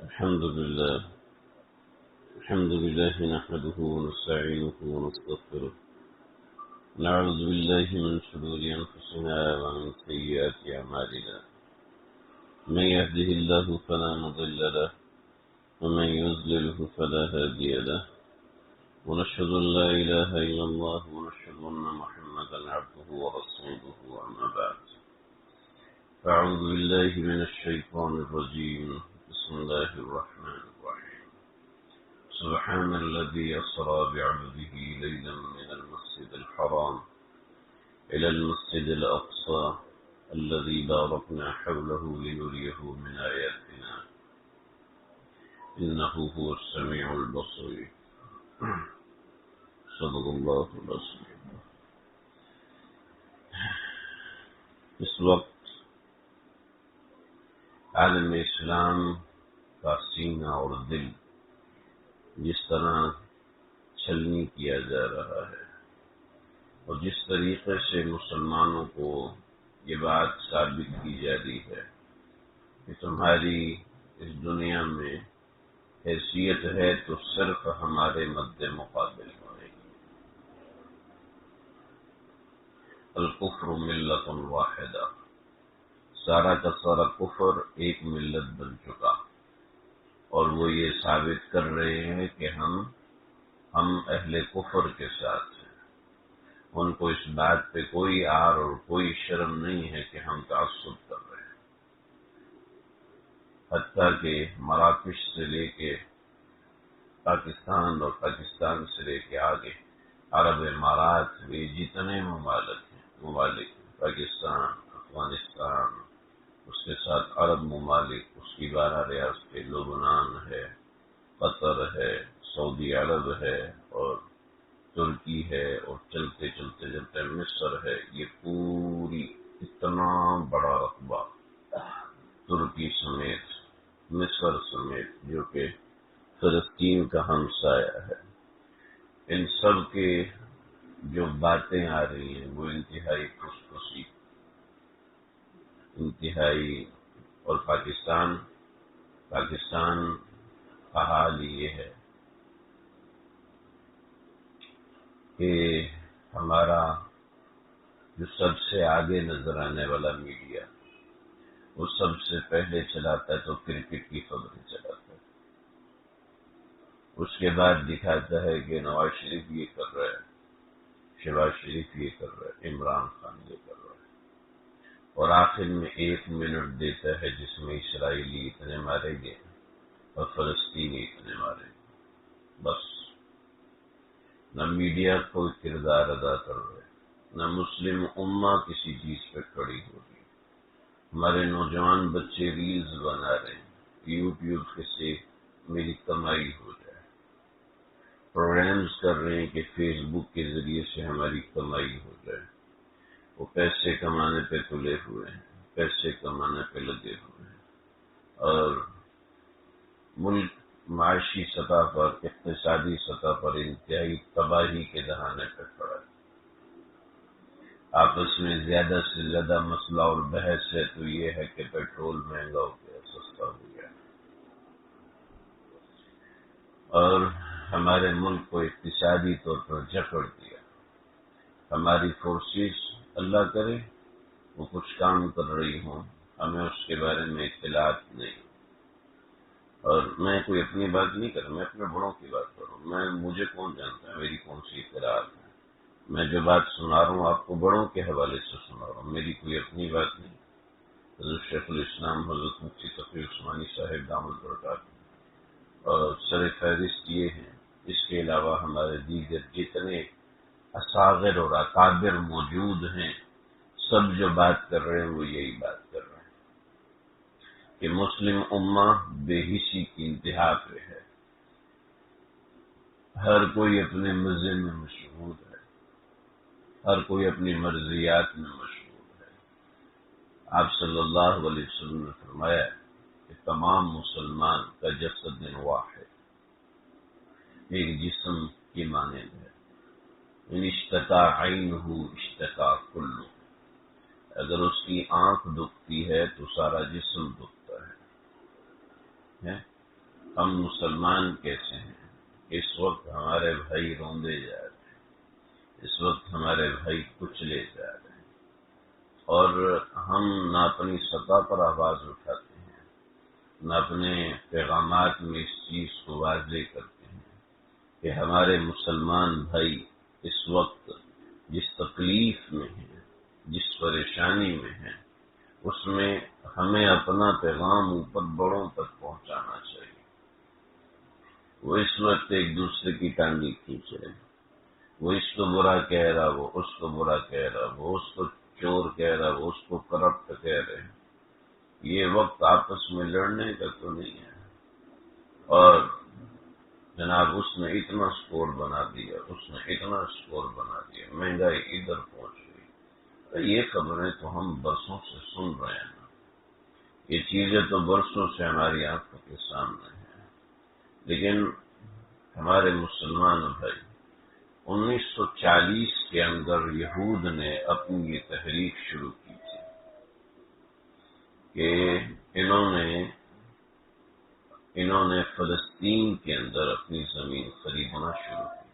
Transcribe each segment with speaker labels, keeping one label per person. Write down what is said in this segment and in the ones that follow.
Speaker 1: الحمد لله نحمده ونستعينه ونستغفره. نعوذ بالله من شرور أنفسنا ومن سيئات أعمالنا. من يهده الله فلا مضل له ومن يضلله فلا هادي له. ونشهد أن لا إله إلا الله ونشهد أن محمدا عبده ورسوله. أما بعد، أعوذ بالله من الشيطان الرجيم. بسم الله الرحمن الرحيم. سبحان الذي أسرى بعبده ليلا من المسجد الحرام إلى المسجد الأقصى الذي باركنا حوله لنريه من آياتنا إنه هو السميع البصير. صدق الله العظيم. اس وقت عالم اسلام کا سینہ اور دل جس طرح چھلنی کیا جا رہا ہے اور جس طریقے سے مسلمانوں کو یہ بات ثابت کی جا رہی ہے کہ تمہاری اس دنیا میں حیثیت ہے تو صرف ہمارے مد مقابل ہونے کی. الکفر ملت واحدہ، سارا کا سارا کفر ایک ملت بن چکا، اور وہ یہ ثابت کر رہے ہیں کہ ہم اہل کفر کے ساتھ ہیں. ان کو اس بات پہ کوئی عار اور کوئی شرم نہیں ہے کہ ہم تعصب کر رہے ہیں. حتیٰ کہ مراکش سے لے کے پاکستان اور پاکستان سے لے کے آگے عرب امارات میں جتنے ممالک ہیں پاکستان، افغانستان، اس کے ساتھ عرب ممالک، اس کی 12 ریاستیں، لبنان ہے، قطر ہے، سعودی عرب ہے اور ترکی ہے، اور چلتے چلتے مصر ہے. یہ پوری اتنا بڑا رقبہ ترکی سمیت، مصر سمیت، جو کہ فلسطین کا ہمسایہ ہے، ان سب کے جو باتیں آ رہی ہیں وہ انتہائی خوشخوشی، انتہائی. اور پاکستان کا حال یہ ہے کہ ہمارا جو سب سے آگے نظر آنے والا میڈیا وہ سب سے پہلے چلاتا ہے تو کرکٹ کی خبریں چلاتا ہے. اس کے بعد دکھاتا ہے کہ نواز شریف یہ کر رہا ہے، شہباز شریف یہ کر رہا ہے، عمران خان یہ کر رہا ہے، اور آخر میں 1 منٹ دیتا ہے جس میں اسرائیلی اتنے مارے گئے اور فلسطینی اتنے مارے گئے. بس نہ میڈیا کوئی کردار ادا کر رہے، نہ مسلم امہ کسی چیز پہ کھڑی ہو رہی. ہمارے نوجوان بچے ریلز بنا رہے ہیں یوٹیوب سے میری کمائی ہو جائے، پروگرامز کر رہے ہیں کہ فیس بک کے ذریعے سے ہماری کمائی ہو جائے. وہ پیسے کمانے پہ تلے ہوئے ہیں، پیسے کمانے پہ لگے ہوئے ہیں، اور ملک معاشی سطح پر، اقتصادی سطح پر انتہائی تباہی کے دہانے پہ کھڑا ہے. آپس میں زیادہ سے زیادہ مسئلہ اور بحث ہے تو یہ ہے کہ پیٹرول مہنگا ہو گیا، سستا ہو گیا، اور ہمارے ملک کو اقتصادی طور پر جکڑ دیا. ہماری فورسز اللہ کرے وہ کچھ کام کر رہی ہوں، ہمیں اس کے بارے میں اطلاعات نہیں. اور میں کوئی اپنی بات نہیں کر رہا، میں اپنے بڑوں کی بات کر رہا ہوں. مجھے کون جانتا ہے میری کون سی اطلاعات ہے؟ میں جو بات سنا رہا ہوں آپ کو بڑوں کے حوالے سے سنا رہا ہوں، میری کوئی اپنی بات نہیں. حضرت شیخ الاسلام حضرت مفتی تقی عثمانی صاحب دامت برکاتہ اور سر فہرست یہ ہیں. اس کے علاوہ ہمارے دیگر جتنے اصاغر اور اکابر موجود ہیں سب جو بات کر رہے ہیں وہ یہی بات کر رہے ہیں کہ مسلم امہ بے حسی کی انتہا پہ ہے. ہر کوئی اپنے مزے میں مشغول ہے، ہر کوئی اپنی مرضیات میں مشغول ہے. آپ صلی اللہ علیہ وسلم نے فرمایا کہ تمام مسلمان کا جسد واحد، ایک جسم کی مانند ہے. ان اشتکا عینہ اشتکا کلہ، اگر اس کی آنکھ دکھتی ہے تو سارا جسم دکھتا ہے. ہیں ہم مسلمان کیسے ہیں۔ اس وقت ہمارے بھائی روندے جا رہے ہیں، اس وقت ہمارے بھائی کچلے جا رہے ہیں، اور ہم نہ اپنی سطح پر آواز اٹھاتے ہیں، نہ اپنے پیغامات میں اس چیز کو واضح کرتے ہیں کہ ہمارے مسلمان بھائی اس وقت جس تکلیف میں ہیں، جس پریشانی میں ہیں، اس میں ہمیں اپنا پیغام اوپر بڑوں تک پہنچانا چاہیے۔ وہ اس وقت ایک دوسرے کی ٹانگیں کھینچ رہے ہیں، وہ اس کو برا کہہ رہا، وہ اس کو برا کہہ رہا، وہ اس کو چور کہہ رہا، وہ اس کو کرپٹ کہہ رہے ہیں۔ یہ وقت آپس میں لڑنے کا تو نہیں ہے۔ اور جناب اس نے اتنا سکور بنا دیا، اس نے اتنا سکور بنا دیا، مہنگائی ادھر پہنچ گئی۔ یہ خبریں تو ہم برسوں سے سن رہے ہیں، یہ چیزیں تو برسوں سے ہماری آنکھوں کے سامنے ہیں، لیکن ہمارے مسلمان بھائی 1940 کے اندر یہود نے اپنی یہ تحریک شروع کی تھی کہ انہوں نے فلسطین کے اندر اپنی زمین خریدنا شروع کی۔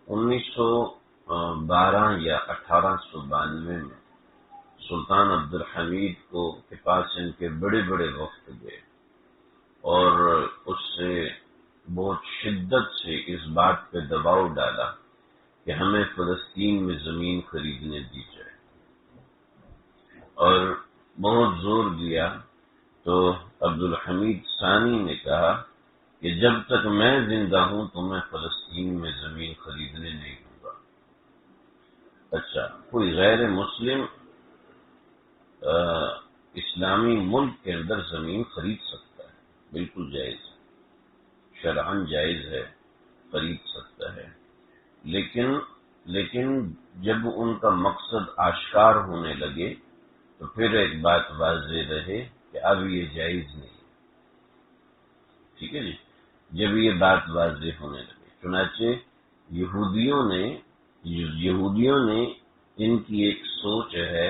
Speaker 1: 1912 یا 1892 میں سلطان عبد الحمید کے پاس ان کے بڑے بڑے وفد گئے اور اس سے بہت شدت سے اس بات پہ دباؤ ڈالا کہ ہمیں فلسطین میں زمین خریدنے دی جائے، اور بہت زور دیا تو عبد الحمید ثانی نے کہا کہ جب تک میں زندہ ہوں تو میں فلسطین میں زمین خریدنے نہیں دوں گا۔ اچھا، کوئی غیر مسلم اسلامی ملک کے اندر زمین خرید سکتا ہے، بالکل جائز ہے، شرعاً جائز ہے، خرید سکتا ہے، لیکن جب ان کا مقصد آشکار ہونے لگے تو پھر ایک بات واضح رہے کہ اب یہ جائز نہیں، ٹھیک ہے جی، جب یہ بات واضح ہونے لگے۔ چنانچہ یہودیوں نے ان کی ایک سوچ ہے،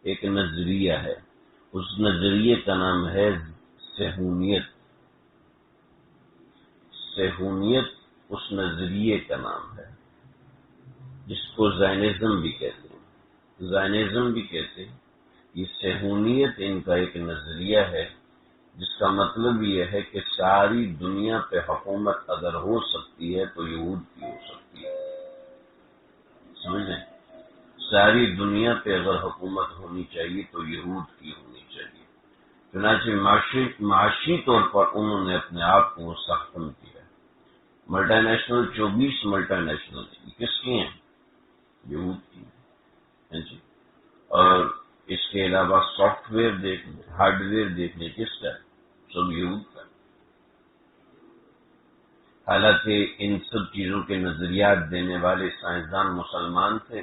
Speaker 1: ایک نظریہ ہے، اس نظریے کا نام ہے صہیونیت۔ صہیونیت اس نظریے کا نام ہے جس کو زائنزم بھی کہتے ہیں، زائنزم بھی کہتے ہیں۔ یہ صہیونیت ان کا ایک نظریہ ہے جس کا مطلب یہ ہے کہ ساری دنیا پہ حکومت اگر ہو سکتی ہے تو یہود کی ہو سکتی ہے، سمجھیں؟ ساری دنیا پہ اگر حکومت ہونی چاہیے تو یہود کی ہونی چاہیے۔ چنانچہ معاشی طور پر انہوں نے اپنے آپ کو مستحکم کیا۔ ملٹی نیشنل 24 ملٹی نیشنل کس کی ہیں؟ یہود کی ہیں جی۔ اور اس کے علاوہ سافٹ ویئر دیکھنے، ہارڈ ویئر دیکھنے، کس کا ہے؟ سب یہود کا۔ حالانکہ ان سب چیزوں کے نظریات دینے والے سائنسدان مسلمان تھے،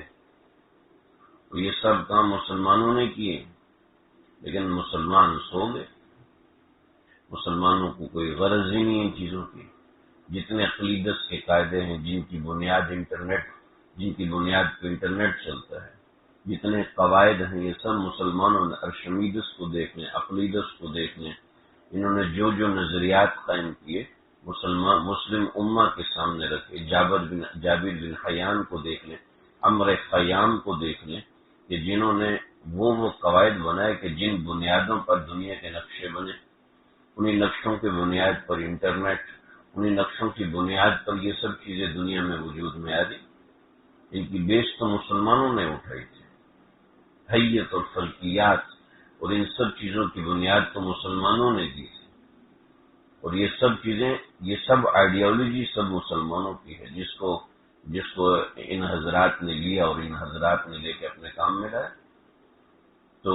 Speaker 1: تو یہ سب کام مسلمانوں نے کیے، لیکن مسلمان سو گئے۔ مسلمانوں کو کوئی غرض ہی نہیں ان چیزوں کی۔ جتنے عقیدت کے قاعدے ہیں جن کی بنیاد پہ انٹرنیٹ چلتا ہے، جتنے قواعد ہیں، یہ سب مسلمانوں نے ارشمیدس کو دیکھ لیں، عقیدت کو دیکھ لیں، انہوں نے جو نظریات قائم کیے مسلم امہ کے سامنے رکھے۔ جابر بن حیان کو دیکھ لیں، عمر خیام کو دیکھ لیں کہ جنہوں نے وہ قواعد بنائے کہ جن بنیادوں پر دنیا کے نقشے بنے، انہی نقشوں کے بنیاد پر انٹرنیٹ، انہی نقشوں کی بنیاد پر یہ سب چیزیں دنیا میں وجود میں آ گئی۔ ان کی بیس تو مسلمانوں نے اٹھائی تھی، حیت اور فلکیات اور ان سب چیزوں کی بنیاد تو مسلمانوں نے دی تھی، اور یہ سب آئیڈیالوجی سب مسلمانوں کی ہے جس کو ان حضرات نے لیا اور ان حضرات نے لے کے اپنے کام میں لایا۔ تو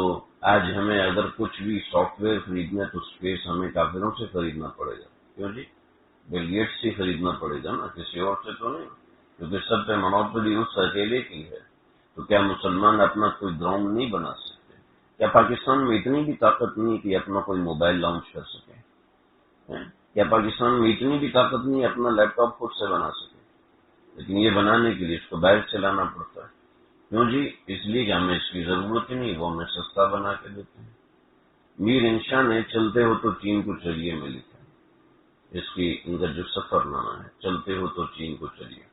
Speaker 1: آج ہمیں اگر کچھ بھی سافٹ ویئر خریدنا ہے تو اسپیس ہمیں کافروں سے خریدنا پڑے گا، کیوں جی؟ بل گیٹس سے خریدنا پڑے گا نا، کسی اور سے تو نہیں، کیونکہ سب پہ منوپلی اس اکیلے کی ہے۔ تو کیا مسلمان اپنا کوئی گراؤنڈ نہیں بنا سکتے؟ کیا پاکستان میں اتنی بھی طاقت نہیں کہ اپنا کوئی موبائل لانچ کر سکے؟ کیا پاکستان میں اتنی بھی طاقت نہیں اپنا لیپ ٹاپ خود سے بنا سکے؟ لیکن یہ بنانے کے لیے اس کو باہر سے لانا پڑتا ہے، کیوں جی؟ اس لیے کہ ہمیں اس کی ضرورت ہی نہیں، وہ ہمیں سستا بنا کے دیتے ہیں۔ میر انشاء نے چلتے ہو تو چین کو چلیے میں لکھا، اس کی ان کا جو سفر نامہ ہے، چلتے ہو تو چین کو چلیے،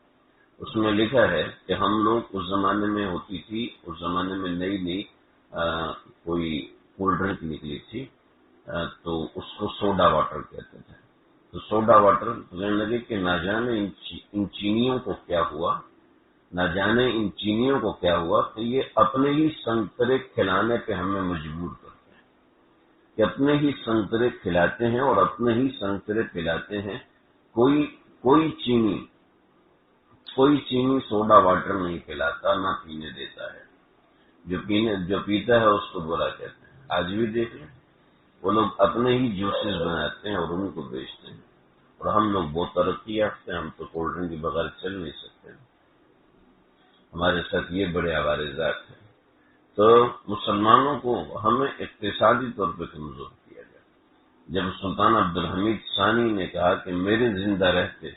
Speaker 1: اس میں لکھا ہے کہ ہم لوگ اس زمانے میں ہوتی تھی، اس زمانے میں نئی نئی کوئی کولڈ ڈرنک نکلی تھی، تو اس کو سوڈا واٹر کہتے تھے۔ تو سوڈا واٹر کہنے لگے کہ نہ جانے ان چینیوں کو کیا ہوا، نہ جانے ان چینیوں کو کیا ہوا کہ یہ اپنے ہی سنترے کھلانے پہ ہمیں مجبور کرتے ہیں، کہ اپنے ہی سنترے کھلاتے ہیں اور اپنے ہی سنترے پلاتے ہیں۔ کوئی چینی سوڈا واٹر نہیں پلاتا، نہ پینے دیتا ہے، جو پیتا ہے اس کو برا کہتے ہیں۔ آج بھی دیکھ لیں، وہ لوگ اپنے ہی جوسز بناتے ہیں اور ان کو بیچتے ہیں، اور ہم لوگ بہت ترقی یافتہ ہیں، ہم تو کولڈ ڈرنک کے بغیر چل نہیں سکتے، ہمارے ساتھ یہ بڑے عوارضات ہیں۔ تو مسلمانوں کو ہمیں اقتصادی طور پہ کمزور کیا گیا۔ جب سلطان عبد الحمید ثانی نے کہا کہ میرے زندہ رہتے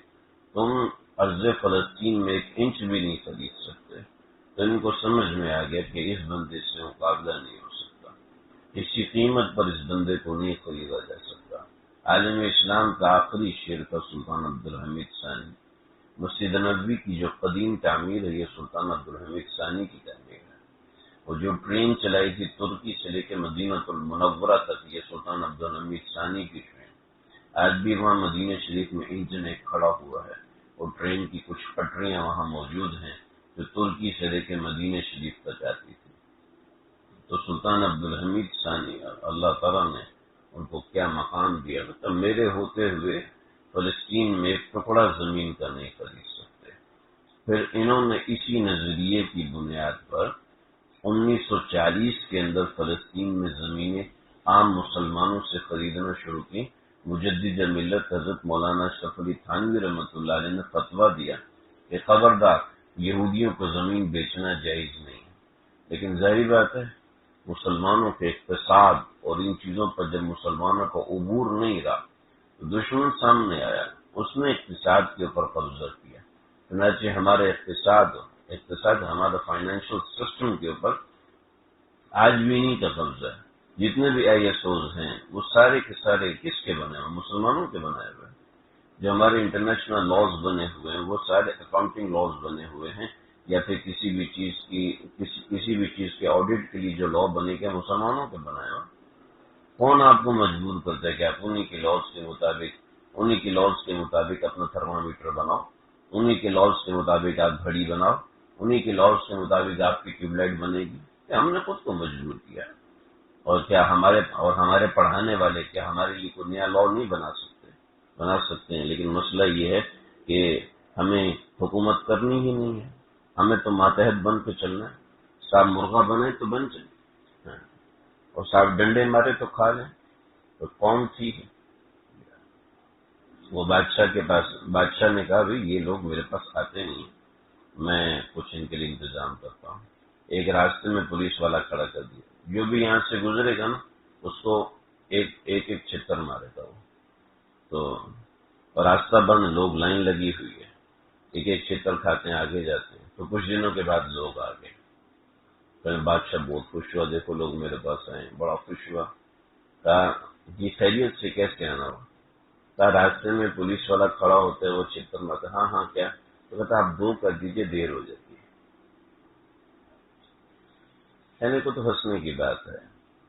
Speaker 1: تم ارض فلسطین میں 1 انچ بھی نہیں خرید سکتے، تو ان کو سمجھ میں آ گیا کہ اس بندے سے مقابلہ نہیں ہو سکتا، کسی قیمت پر اس بندے کو نہیں خریدا جا سکتا۔ عالم اسلام کا آخری شعر تھا سلطان عبد الحمید ثانی۔ مسجد نبوی کی جو قدیم تعمیر ہے، یہ سلطان عبد الحمید ثانی کی تعمیر ہے۔ اور جو ٹرین چلائی تھی ترکی سے لے کے مدینہ المنورہ تک، یہ سلطان عبد الحمید ثانی کی ٹرین۔ آج بھی وہاں مدینہ شریف میں انجن ایک کھڑا ہوا ہے، اور ٹرین کی کچھ پٹریاں وہاں موجود ہیں جو ترکی سے لے کے مدینہ شریف تک آتی تھی۔ تو سلطان عبد الحمید ثانی، اللہ تعالیٰ نے ان کو کیا مقام دیا، مطلب میرے ہوتے ہوئے فلسطین میں ایک ٹکڑا زمین کا نہیں خرید سکتے۔ پھر انہوں نے اسی نظریے کی بنیاد پر 1940 کے اندر فلسطین میں زمینیں عام مسلمانوں سے خریدنا شروع کی۔ مجدد ملت حضرت مولانا اشرف علی تھانوی رحمۃ اللہ علیہ نے فتویٰ دیا کہ خبردار، یہودیوں کو زمین بیچنا جائز نہیں ہے۔ لیکن ظاہر بات ہے، مسلمانوں کے اقتصاد اور ان چیزوں پر جب مسلمانوں کا عبور نہیں رہا تو دشمن سامنے آیا، اس نے اقتصاد کے اوپر قبضہ کیا۔ چنانچہ ہمارے اقتصاد ہمارا فائنینشل سسٹم کے اوپر آج بھی نہیں کا قبضہ ہے۔ جتنے بھی آئی ایس اوز ہیں وہ سارے کے سارے کس کے بنے ہوئے؟ مسلمانوں کے بنائے ہوئے ہیں۔ جو ہمارے انٹرنیشنل لاز بنے ہوئے ہیں وہ سارے اکاؤنٹنگ لاز بنے ہوئے ہیں، یا پھر کسی بھی چیز کے آڈٹ کے لیے جو لا بنے گا مسلمانوں کے بنائے ہوئے۔ کون آپ کو مجبور کرتا ہے کہ آپ انہی کے لاز کے مطابق اپنا تھرمامیٹر بناؤ، انہی کے لاز کے مطابق آپ گھڑی بناؤ، انہی کے لاز کے مطابق آپ کی ٹیوب لائٹ بنے گی؟ کہ ہم نے خود کو مجبور کیا؟ اور کیا ہمارے پڑھانے والے کیا ہمارے لیے کوئی نیا لا نہیں بنا سکتے ہیں؟ لیکن مسئلہ یہ ہے کہ ہمیں حکومت کرنی ہی نہیں ہے، ہمیں تو ماتحت بن کے چلنا ہے۔ صاحب مرغا بنے تو بن چلے، اور صاحب ڈنڈے مارے تو کھا لیں۔ تو قوم تھی، وہ بادشاہ نے کہا بھئی یہ لوگ میرے پاس آتے نہیں، میں کچھ ان کے لیے انتظام کرتا ہوں۔ ایک راستے میں پولیس والا کھڑا کر دیا، جو بھی یہاں سے گزرے گا نا اس کو ایک چھتر مارے گا وہ۔ تو راستہ بند، لوگ لائن لگی ہوئی ہے، ایک چھتر کھاتے ہیں، آگے جاتے ہیں۔ تو کچھ دنوں کے بعد لوگ آ گئے، پھر بادشاہ بہت خوش ہوا، دیکھو لوگ میرے پاس آئے، بڑا خوش ہوا۔ کہا یہ خیریت سے کیسے آنا ہوا؟ کہا راستے میں پولیس والا کھڑا ہوتا ہے، وہ چھتر مارتا، ہاں کیا؟ تو کہتا آپ 2 کر دیجیے، دیر ہو جاتی ہے۔ کہنے کو تو ہنسنے کی بات ہے،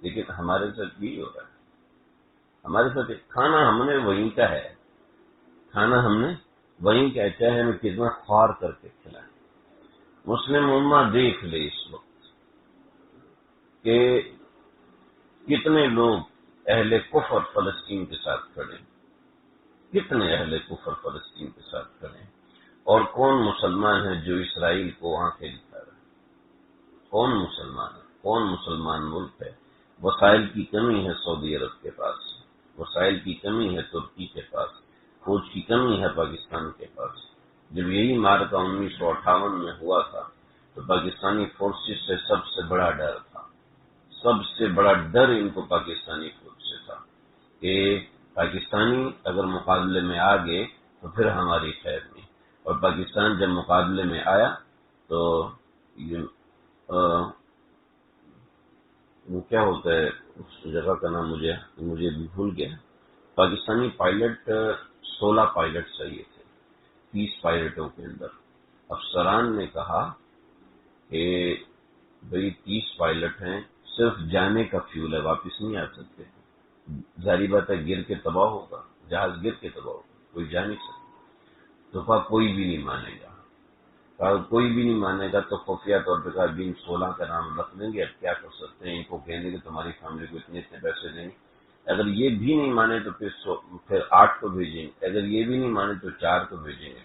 Speaker 1: لیکن ہمارے ساتھ بھی ہو رہا ہے۔ ہمارے ساتھ کھانا ہم نے وہیں کا ہے، چاہے ہمیں کتنا خوار کر کے کھلائیں۔ مسلم امہ دیکھ لے اس وقت کہ کتنے لوگ اہل کفر فلسطین کے ساتھ کھڑے ہیں، کتنے اہل کفر فلسطین کے ساتھ کھڑے ہیں، اور کون مسلمان ہے جو اسرائیل کو آنکھیں دکھا رہا ہے؟ کون مسلمان ہے؟ کون مسلمان ملک ہے؟ وسائل کی کمی ہے سعودی عرب کے پاس، وسائل کی کمی ہے ترکی کے پاس، فوج کی کمی ہے پاکستان کے پاس۔ جب یہی مارکہ 1958 میں ہوا تھا تو پاکستانی فورسز سے سب سے بڑا ڈر تھا، سب سے بڑا ڈر ان کو پاکستانی فوج سے تھا کہ پاکستانی اگر مقابلے میں آ گئے تو پھر ہماری خیر نہیں۔ اور پاکستان جب مقابلے میں آیا تو وہ کیا ہوتا ہے اس جگہ کا نام مجھے بھی بھول گیا، پاکستانی پائلٹ 16 پائلٹ چاہیے تھے 30 پائلٹوں کے اندر۔ افسران نے کہا کہ بھئی 30 پائلٹ ہیں، صرف جانے کا فیول ہے، واپس نہیں آ سکتے، ظاہری بات ہے گر کے تباہ ہوگا، جہاز گر کے تباہ ہوگا، کوئی جا نہیں سکتا۔ تو کہا کوئی بھی نہیں مانے گا، کہا کوئی بھی نہیں مانے گا تو خفیہ طور پہ کہا جن 16 کا نام رکھ دیں گے، اب کیا کر سکتے ہیں، ان کو کہیں گے کہ تمہاری فیملی کو اتنے پیسے دیں گے، اگر یہ بھی نہیں مانے تو پھر 8 کو بھیجیں گے، اگر یہ بھی نہیں مانے تو 4 کو بھیجیں گے،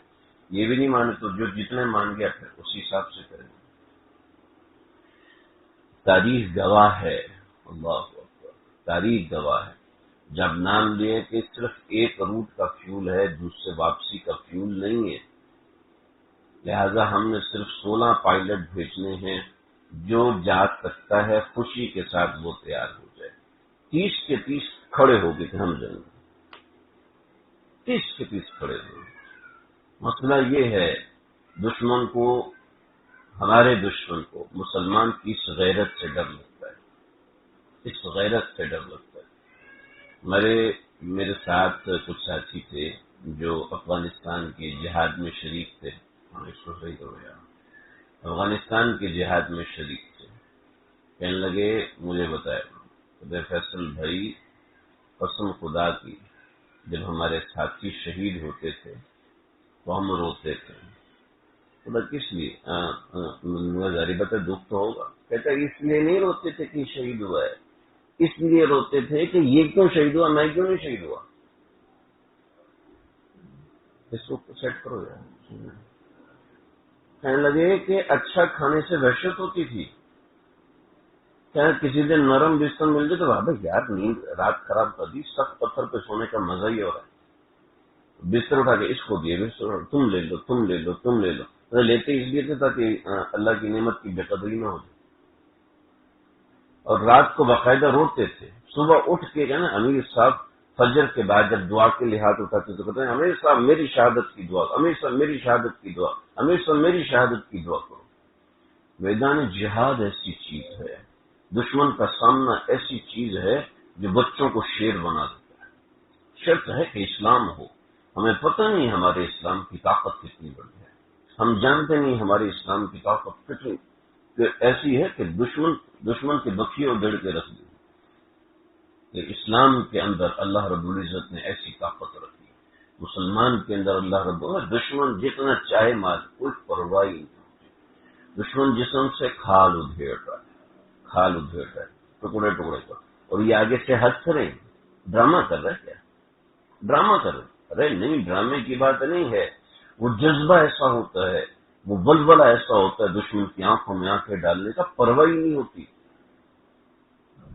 Speaker 1: یہ بھی نہیں مانے تو جو جتنے مان گیا پھر اسی حساب سے کریں گے۔ تاریخ گواہ ہے، اللہ اکبر، تاریخ گواہ ہے، جب نام لیے کہ صرف ایک روٹ کا فیول ہے، دوسرے واپسی کا فیول نہیں ہے، لہذا ہم نے صرف 16 پائلٹ بھیجنے ہیں، جو جا سکتا ہے خوشی کے ساتھ وہ تیار ہو جائے۔ 30 کے 30 کھڑے ہو گئے کہ ہم جائیں گے، 30 کے 30 کھڑے ہو گئے۔ مسئلہ یہ ہے دشمن کو، ہمارے دشمن کو مسلمان کی اس غیرت سے ڈر لگتا ہے، اس غیرت سے ڈر لگتا ہے۔ میرے ساتھ کچھ ساتھی تھے جو افغانستان کی جہاد میں شریک تھے، اس کو صحیح کرو یار، افغانستان کے جہاد میں شریک تھے، کہنے لگے مجھے بتایا فیصل بھائی قسم خدا کی جب ہمارے ساتھی شہید ہوتے تھے تو ہم روتے تھے۔ خدا کس لیے؟ ظاہر بات ہے دکھ تو ہوگا، کہتا ہے اس لیے نہیں روتے تھے کہ شہید ہوا ہے، اس لیے روتے تھے کہ یہ کیوں شہید ہوا، میں کیوں نہیں شہید ہوا۔ اس کو سیٹ کرو یار۔ کہنے لگے کہ اچھا کھانے سے وحشت ہوتی تھی، کیا کسی دن نرم بستر مل جائے تو بھائی یار نیند رات خراب کر دی، سخت پتھر پہ سونے کا مزہ ہی ہو رہا ہے، بستر اٹھا کے اس کو دیے، بستر تم لے لو تم لے لو تم لے لو، لیتے اس لیے تھے تاکہ اللہ کی نعمت کی بے قدری نہ ہو جائے، اور رات کو باقاعدہ روتے تھے۔ صبح اٹھ کے نا امیر صاحب فجر کے بعد جب دعا کے لیے ہاتھ اٹھاتے تو کہتے ہیں امیر صاحب میری شہادت کی دعا، امیر صاحب میری شہادت کی دعا، امیر صاحب میری شہادت کی دعا کرو۔ میدان جہاد ایسی چیز ہے، دشمن کا سامنا ایسی چیز ہے جو بچوں کو شیر بنا دیتا ہے۔ شرط ہے کہ اسلام ہو، ہمیں پتہ نہیں ہمارے اسلام کی طاقت کتنی بڑی ہے، ہم جانتے نہیں ہمارے اسلام کی طاقت کتنی ایسی ہے کہ دشمن کے بکھی اور گڑ کے رکھ دی، کہ اسلام کے اندر اللہ رب العزت نے ایسی طاقت رکھی، مسلمان کے اندر اللہ رب العزت، دشمن جتنا چاہے مال کوئی پرواہ نہیں، دشمن جسم سے کھال ادھیڑ رہا ہے ٹکڑے ٹکڑے کر، اور یہ آگے سے ہنس رہے ہیں، ڈرامہ کر رہے کیا، ڈرامہ کر رہے، ارے نہیں ڈرامے کی بات نہیں ہے، وہ جذبہ ایسا ہوتا ہے، وہ ولولہ ایسا ہوتا ہے دشمن کی آنکھوں میں آنکھیں ڈالنے کا، پرواہ ہی نہیں ہوتی۔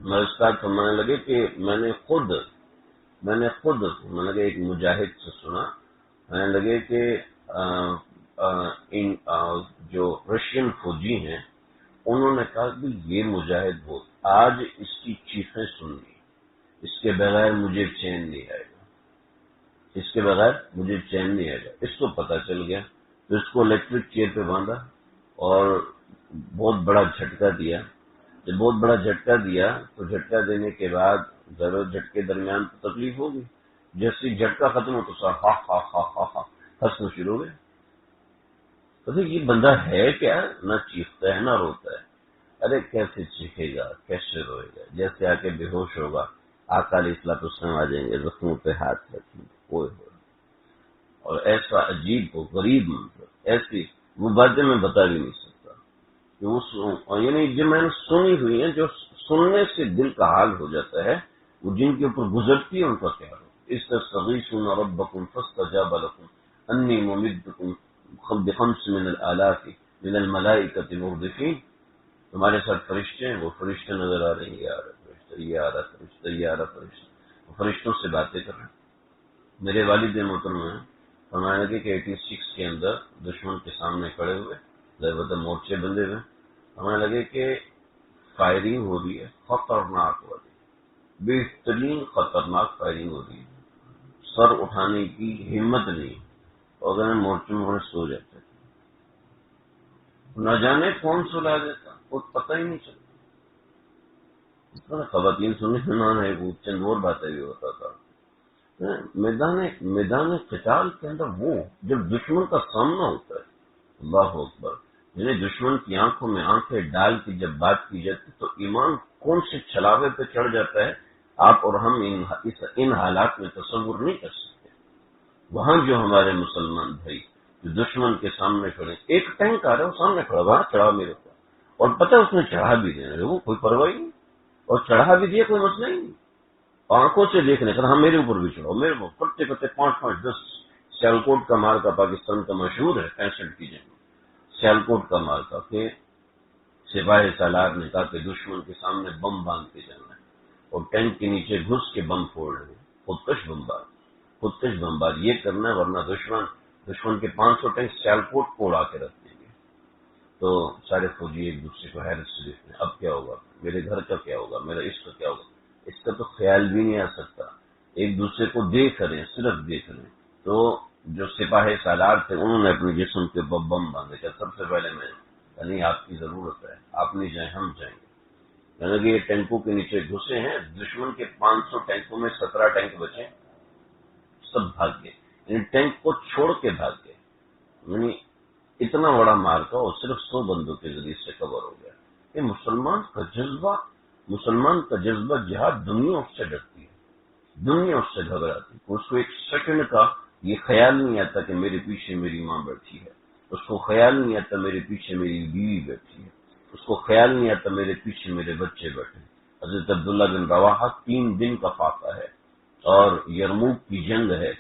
Speaker 1: میں استاد فرمانے لگے کہ میں نے خود ایک مجاہد سے سنا، میں نے لگے کہ ان جو رشین فوجی ہیں انہوں نے کہا کہ یہ مجاہد بہت، آج اس کی چیخیں سن لی، اس کے بغیر مجھے چین نہیں آئے گا، اس کے بغیر مجھے چین نہیں آئے گا۔ اس کو پتہ چل گیا تو اس کو الیکٹرک چیئر پہ باندھا اور بہت بڑا جھٹکا دیا۔ جب بہت بڑا جھٹکا دیا تو جھٹکا دینے کے بعد ضرور جھٹکے درمیان تو تکلیف ہوگی، جیسے جھٹکا ختم ہو تو سر ہا ہا ہا ہا ہا ہنسنا شروع ہو گئے۔ تو یہ بندہ ہے کیا، نہ چیختا ہے نہ روتا ہے، ارے کیسے چیخے گا کیسے روئے گا، جیسے آ کے بے ہوش ہوگا، آقا علیہ الصلوۃ والسلام آ جائیں گے زخموں پہ ہاتھ رکھیں گے، کوئی ہو، اور ایسا عجیب و غریب منظر، ایسی وہ باتیں میں بتا بھی نہیں سکتا کہ وہ یعنی جو میں نے سنی ہوئی ہیں، جو سننے سے دل کا حال ہو جاتا ہے، وہ جن کے اوپر گزرتی ہے ان کا کیا ہو۔ استغیثون ربکم فاستجاب لکم انی ممدکم بخمس من الآلاف من الملائکۃ مردفین، تمہارے ساتھ فرشتے ہیں، وہ فرشتے نظر آ رہے ہیں، یہ آ رہا فرشتہ، یہ آ رہا فرشتہ، یہ آ رہا فرشتہ، وہ فرشتوں سے باتیں کر رہے ہیں۔ میرے والد محترم ہیں فرمایا لگے کہ 86 کے اندر دشمن کے سامنے کھڑے ہوئے، ضرورت مورچے بندے ہوئے، ہمیں لگے کہ فائرنگ ہو رہی ہے، خطرناک ہو رہی ہے، بہترین خطرناک فائرنگ ہو رہی ہے، سر اٹھانے کی ہمت نہیں، اور اگر مورچے میں سو جاتے تھے، نہ جانے کون سلا دیتا، کچھ پتہ ہی نہیں چلتا۔ خواتین سننے میں نہ وہ چند اور باتیں بھی ہوتا تھا، میدان قتال کے اندر وہ جب دشمن کا سامنا ہوتا ہے، اللہ اکبر، یعنی دشمن کی آنکھوں میں آنکھیں ڈال کے جب بات کی جاتی تو ایمان کون سے چھلاوے پہ چڑھ جاتا ہے، آپ اور ہم ان حالات میں تصور نہیں کر سکتے۔ وہاں جو ہمارے مسلمان بھائی جو دشمن کے سامنے کھڑے، ایک ٹینک آ رہا ہے وہ سامنے کھڑا، وہاں چڑھا میرے کو، اور پتہ اس نے چڑھا بھی دینا، وہ کوئی پرواہ نہیں، اور چڑھا بھی دیا کوئی مسئلہ ہی نہیں، آنکھوں سے دیکھنے کا، ہاں میرے اوپر بھی چڑھو، میرے اوپر کرتے کرتے 5-5-10 سیالکوٹ کا مارکا پاکستان کا مشہور ہے 65 کی جنگ، سیالکوٹ کا مارکا کہ سپاہی سالار نے کہا کہ دشمن کے سامنے بم باندھ کے جانا ہے، اور ٹینک کے نیچے گھس کے بم پھوڑ رہے ہیں، خودکش بمبار یہ کرنا ہے، ورنہ دشمن کے 500 ٹینک سیالکوٹ کو اڑا کے رکھ دیں گے۔ تو سارے فوجی ایک دوسرے کو حیرت سے دیکھتے ہیں، اب کیا ہوگا، میرے گھر کا کیا ہوگا، میرا اس کا کیا ہوگا، اس کا تو خیال بھی نہیں آ سکتا، ایک دوسرے کو دیکھ رہے ہیں، صرف دیکھ رہے ہیں۔ تو جو سپاہی سالار تھے انہوں نے اپنے جسم کے بم باندھے، کہ سب سے پہلے میں نہیں، آپ کی ضرورت ہے، آپ نہیں جائیں ہم جائیں گے، یعنی کہ یہ ٹینکوں کے نیچے گھسے ہیں، دشمن کے 500 ٹینکوں میں 17 ٹینک بچے، سب بھاگ گئے، یعنی ٹینک کو چھوڑ کے بھاگ گئے، یعنی اتنا بڑا مار کا اور صرف 100 بندوں کے ذریعے سے کور ہو گیا۔ یہ مسلمان کا جذبہ جہاد، دنیا اس سے ڈرتی ہے، دنیا اس سے گھبراتی ہے، اس کو ایک سیکنڈ کا یہ خیال نہیں آتا کہ میرے پیچھے میری ماں بیٹھی ہے، اس کو خیال نہیں آتا میرے پیچھے میری بیوی بیٹھی ہے، اس کو خیال نہیں آتا میرے پیچھے میرے بچے بیٹھے۔ حضرت عبداللہ بن رواحہ 3 دن کا فاقہ ہے، اور یرموک کی جنگ ہے،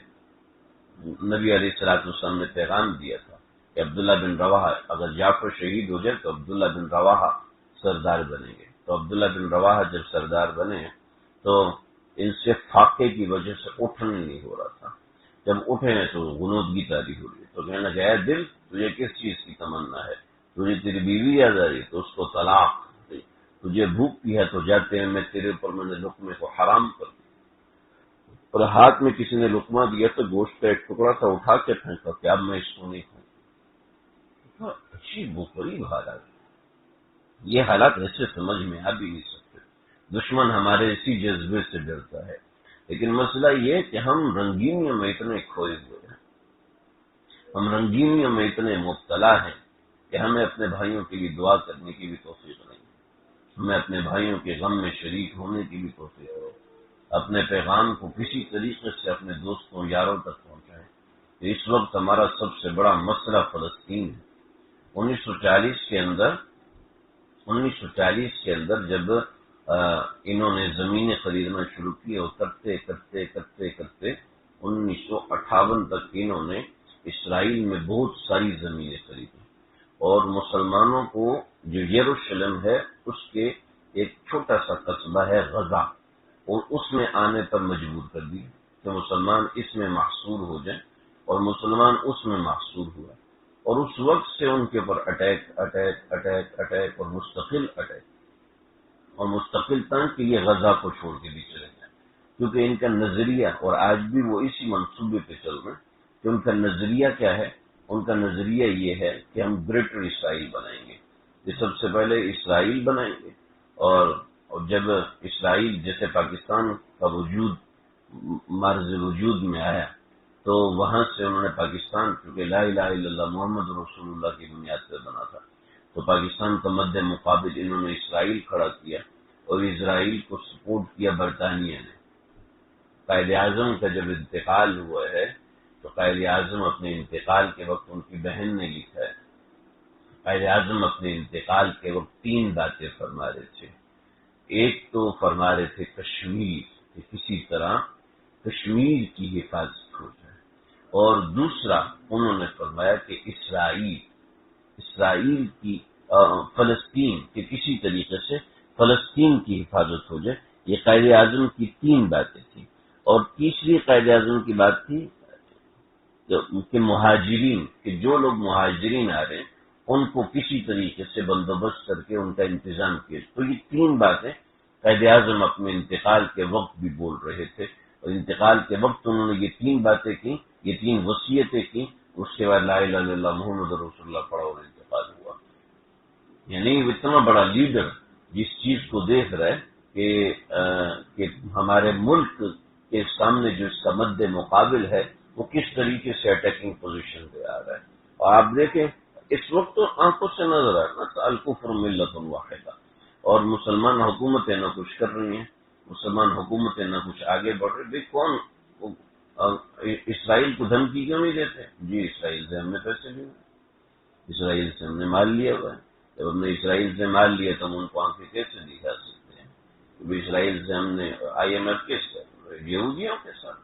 Speaker 1: نبی علیہ السلام نے پیغام دیا تھا کہ عبداللہ بن رواحہ اگر جعفر شہید ہو جائے تو عبداللہ بن رواحہ سردار بنیں گے۔ تو عبداللہ بن رواحہ جب سردار بنے تو ان سے فاقے کی وجہ سے اٹھنے نہیں ہو رہا تھا، جب اٹھے ہیں تو غنودگی تاری ہو رہی ہے، تو کہنے لگا، اے دل تجھے کس چیز کی تمنا ہے، تجھے تیری بیوی یاد آ رہی ہے تو اس کو طلاق دے، تجھے بھوک کی ہے تو جاتے ہیں میں تیرے اوپر میں نے لقمے کو حرام کر دیا، اور ہاتھ میں کسی نے لقمہ دیا تو گوشت کا ایک ٹکڑا تھا اٹھا کے پھینکا کہ اب میں اس کو نہیں کھاؤں۔ عجیب و غریب حالات، یہ حالات ایسے سمجھ میں آ بھی نہیں سکتے، دشمن ہمارے اسی جذبے سے ڈرتا ہے، لیکن مسئلہ یہ کہ ہم رنگینیوں میں اتنے کھوئے ہوئے ہیں، ہم رنگینیوں میں اتنے مبتلا ہیں کہ ہمیں اپنے بھائیوں کے لیے دعا کرنے کی بھی توفیق نہیں، ہمیں اپنے بھائیوں کے غم میں شریک ہونے کی بھی توفیق نہیں، اپنے پیغام کو کسی طریقے سے اپنے دوستوں یاروں تک پہنچائیں۔ اس وقت ہمارا سب سے بڑا مسئلہ فلسطین ہے۔ 1940 کے اندر جب انہوں نے زمینیں خریدنا شروع کی اور کرتے کرتے کرتے کرتے 1958 تک انہوں نے اسرائیل میں بہت ساری زمینیں خریدی، اور مسلمانوں کو جو یروشلم ہے اس کے ایک چھوٹا سا قصبہ ہے غزہ، اور اس میں آنے پر مجبور کر دی کہ مسلمان اس میں محصور ہو جائیں، اور مسلمان اس میں محصور ہوا، اور اس وقت سے ان کے اوپر اٹیک اور مستقل اٹیک اور مستقل تنگ کہ یہ غزہ کو چھوڑ کے بھی چلے جائیں، کیونکہ ان کا نظریہ، اور آج بھی وہ اسی منصوبے پہ چل رہے ہیں کہ ان کا نظریہ کیا ہے، ان کا نظریہ یہ ہے کہ ہم گریٹر اسرائیل بنائیں گے، یہ سب سے پہلے اسرائیل بنائیں گے، اور جب اسرائیل جیسے پاکستان کا وجود مرز وجود میں آیا تو وہاں سے انہوں نے پاکستان، کیونکہ لا الہ الا اللہ محمد رسول اللہ کی بنیاد پر بنا تھا، تو پاکستان کا مد مقابل انہوں نے اسرائیل کھڑا کیا، اور اسرائیل کو سپورٹ کیا برطانیہ نے۔ قائد اعظم کا جب انتقال ہوا ہے تو قائد اعظم اپنے انتقال کے وقت، ان کی بہن نے لکھا ہے، قائد اعظم اپنے انتقال کے وقت 3 باتیں فرما رہے تھے۔ ایک تو فرما رہے تھے کشمیر، کہ کسی طرح کشمیر کی حفاظت ہو جائے، اور دوسرا انہوں نے فرمایا کہ اسرائیل کی فلسطین کہ کسی طریقے سے فلسطین کی حفاظت ہو جائے، یہ قائد اعظم کی 3 باتیں تھیں، اور تیسری قائد اعظم کی بات تھی کہ مہاجرین، کہ جو لوگ مہاجرین آ رہے ہیں ان کو کسی طریقے سے بندوبست کر کے ان کا انتظام کیا۔ تو یہ 3 باتیں قائد اعظم اپنے انتقال کے وقت بھی بول رہے تھے، اور انتقال کے وقت انہوں نے یہ 3 باتیں کی، یہ 3 وصیتیں کی، اس کے بعد لا الہ الا اللہ محمد رسول اللہ پڑھا اور انتقال ہوا۔ یعنی اتنا بڑا لیڈر جس چیز کو دیکھ رہا ہے کہ ہمارے ملک کہ سامنے جو اس کا مد مقابل ہے وہ کس طریقے سے اٹیکنگ پوزیشن پہ آ رہا ہے. اور آپ دیکھیں اس وقت تو آنکھوں سے نظر آ رہا ہے نا الکفر ملت واحدہ، اور مسلمان حکومتیں نہ کچھ کر رہی ہیں، مسلمان حکومتیں نہ کچھ آگے بڑھ رہی. بھائی کون اسرائیل کو دھمکی کیوں نہیں دیتے؟ جی اسرائیل سے ہم نے پیسے لیے، اسرائیل سے ہم نے مال لیا ہوا ہے. جب ہم نے اسرائیل سے مال لیا تو ہم ان کو آنکھیں کیسے دکھا سکتے ہیں؟ اسرائیل سے ہم نے IMF کس کا؟ یہودیوں کے ساتھ.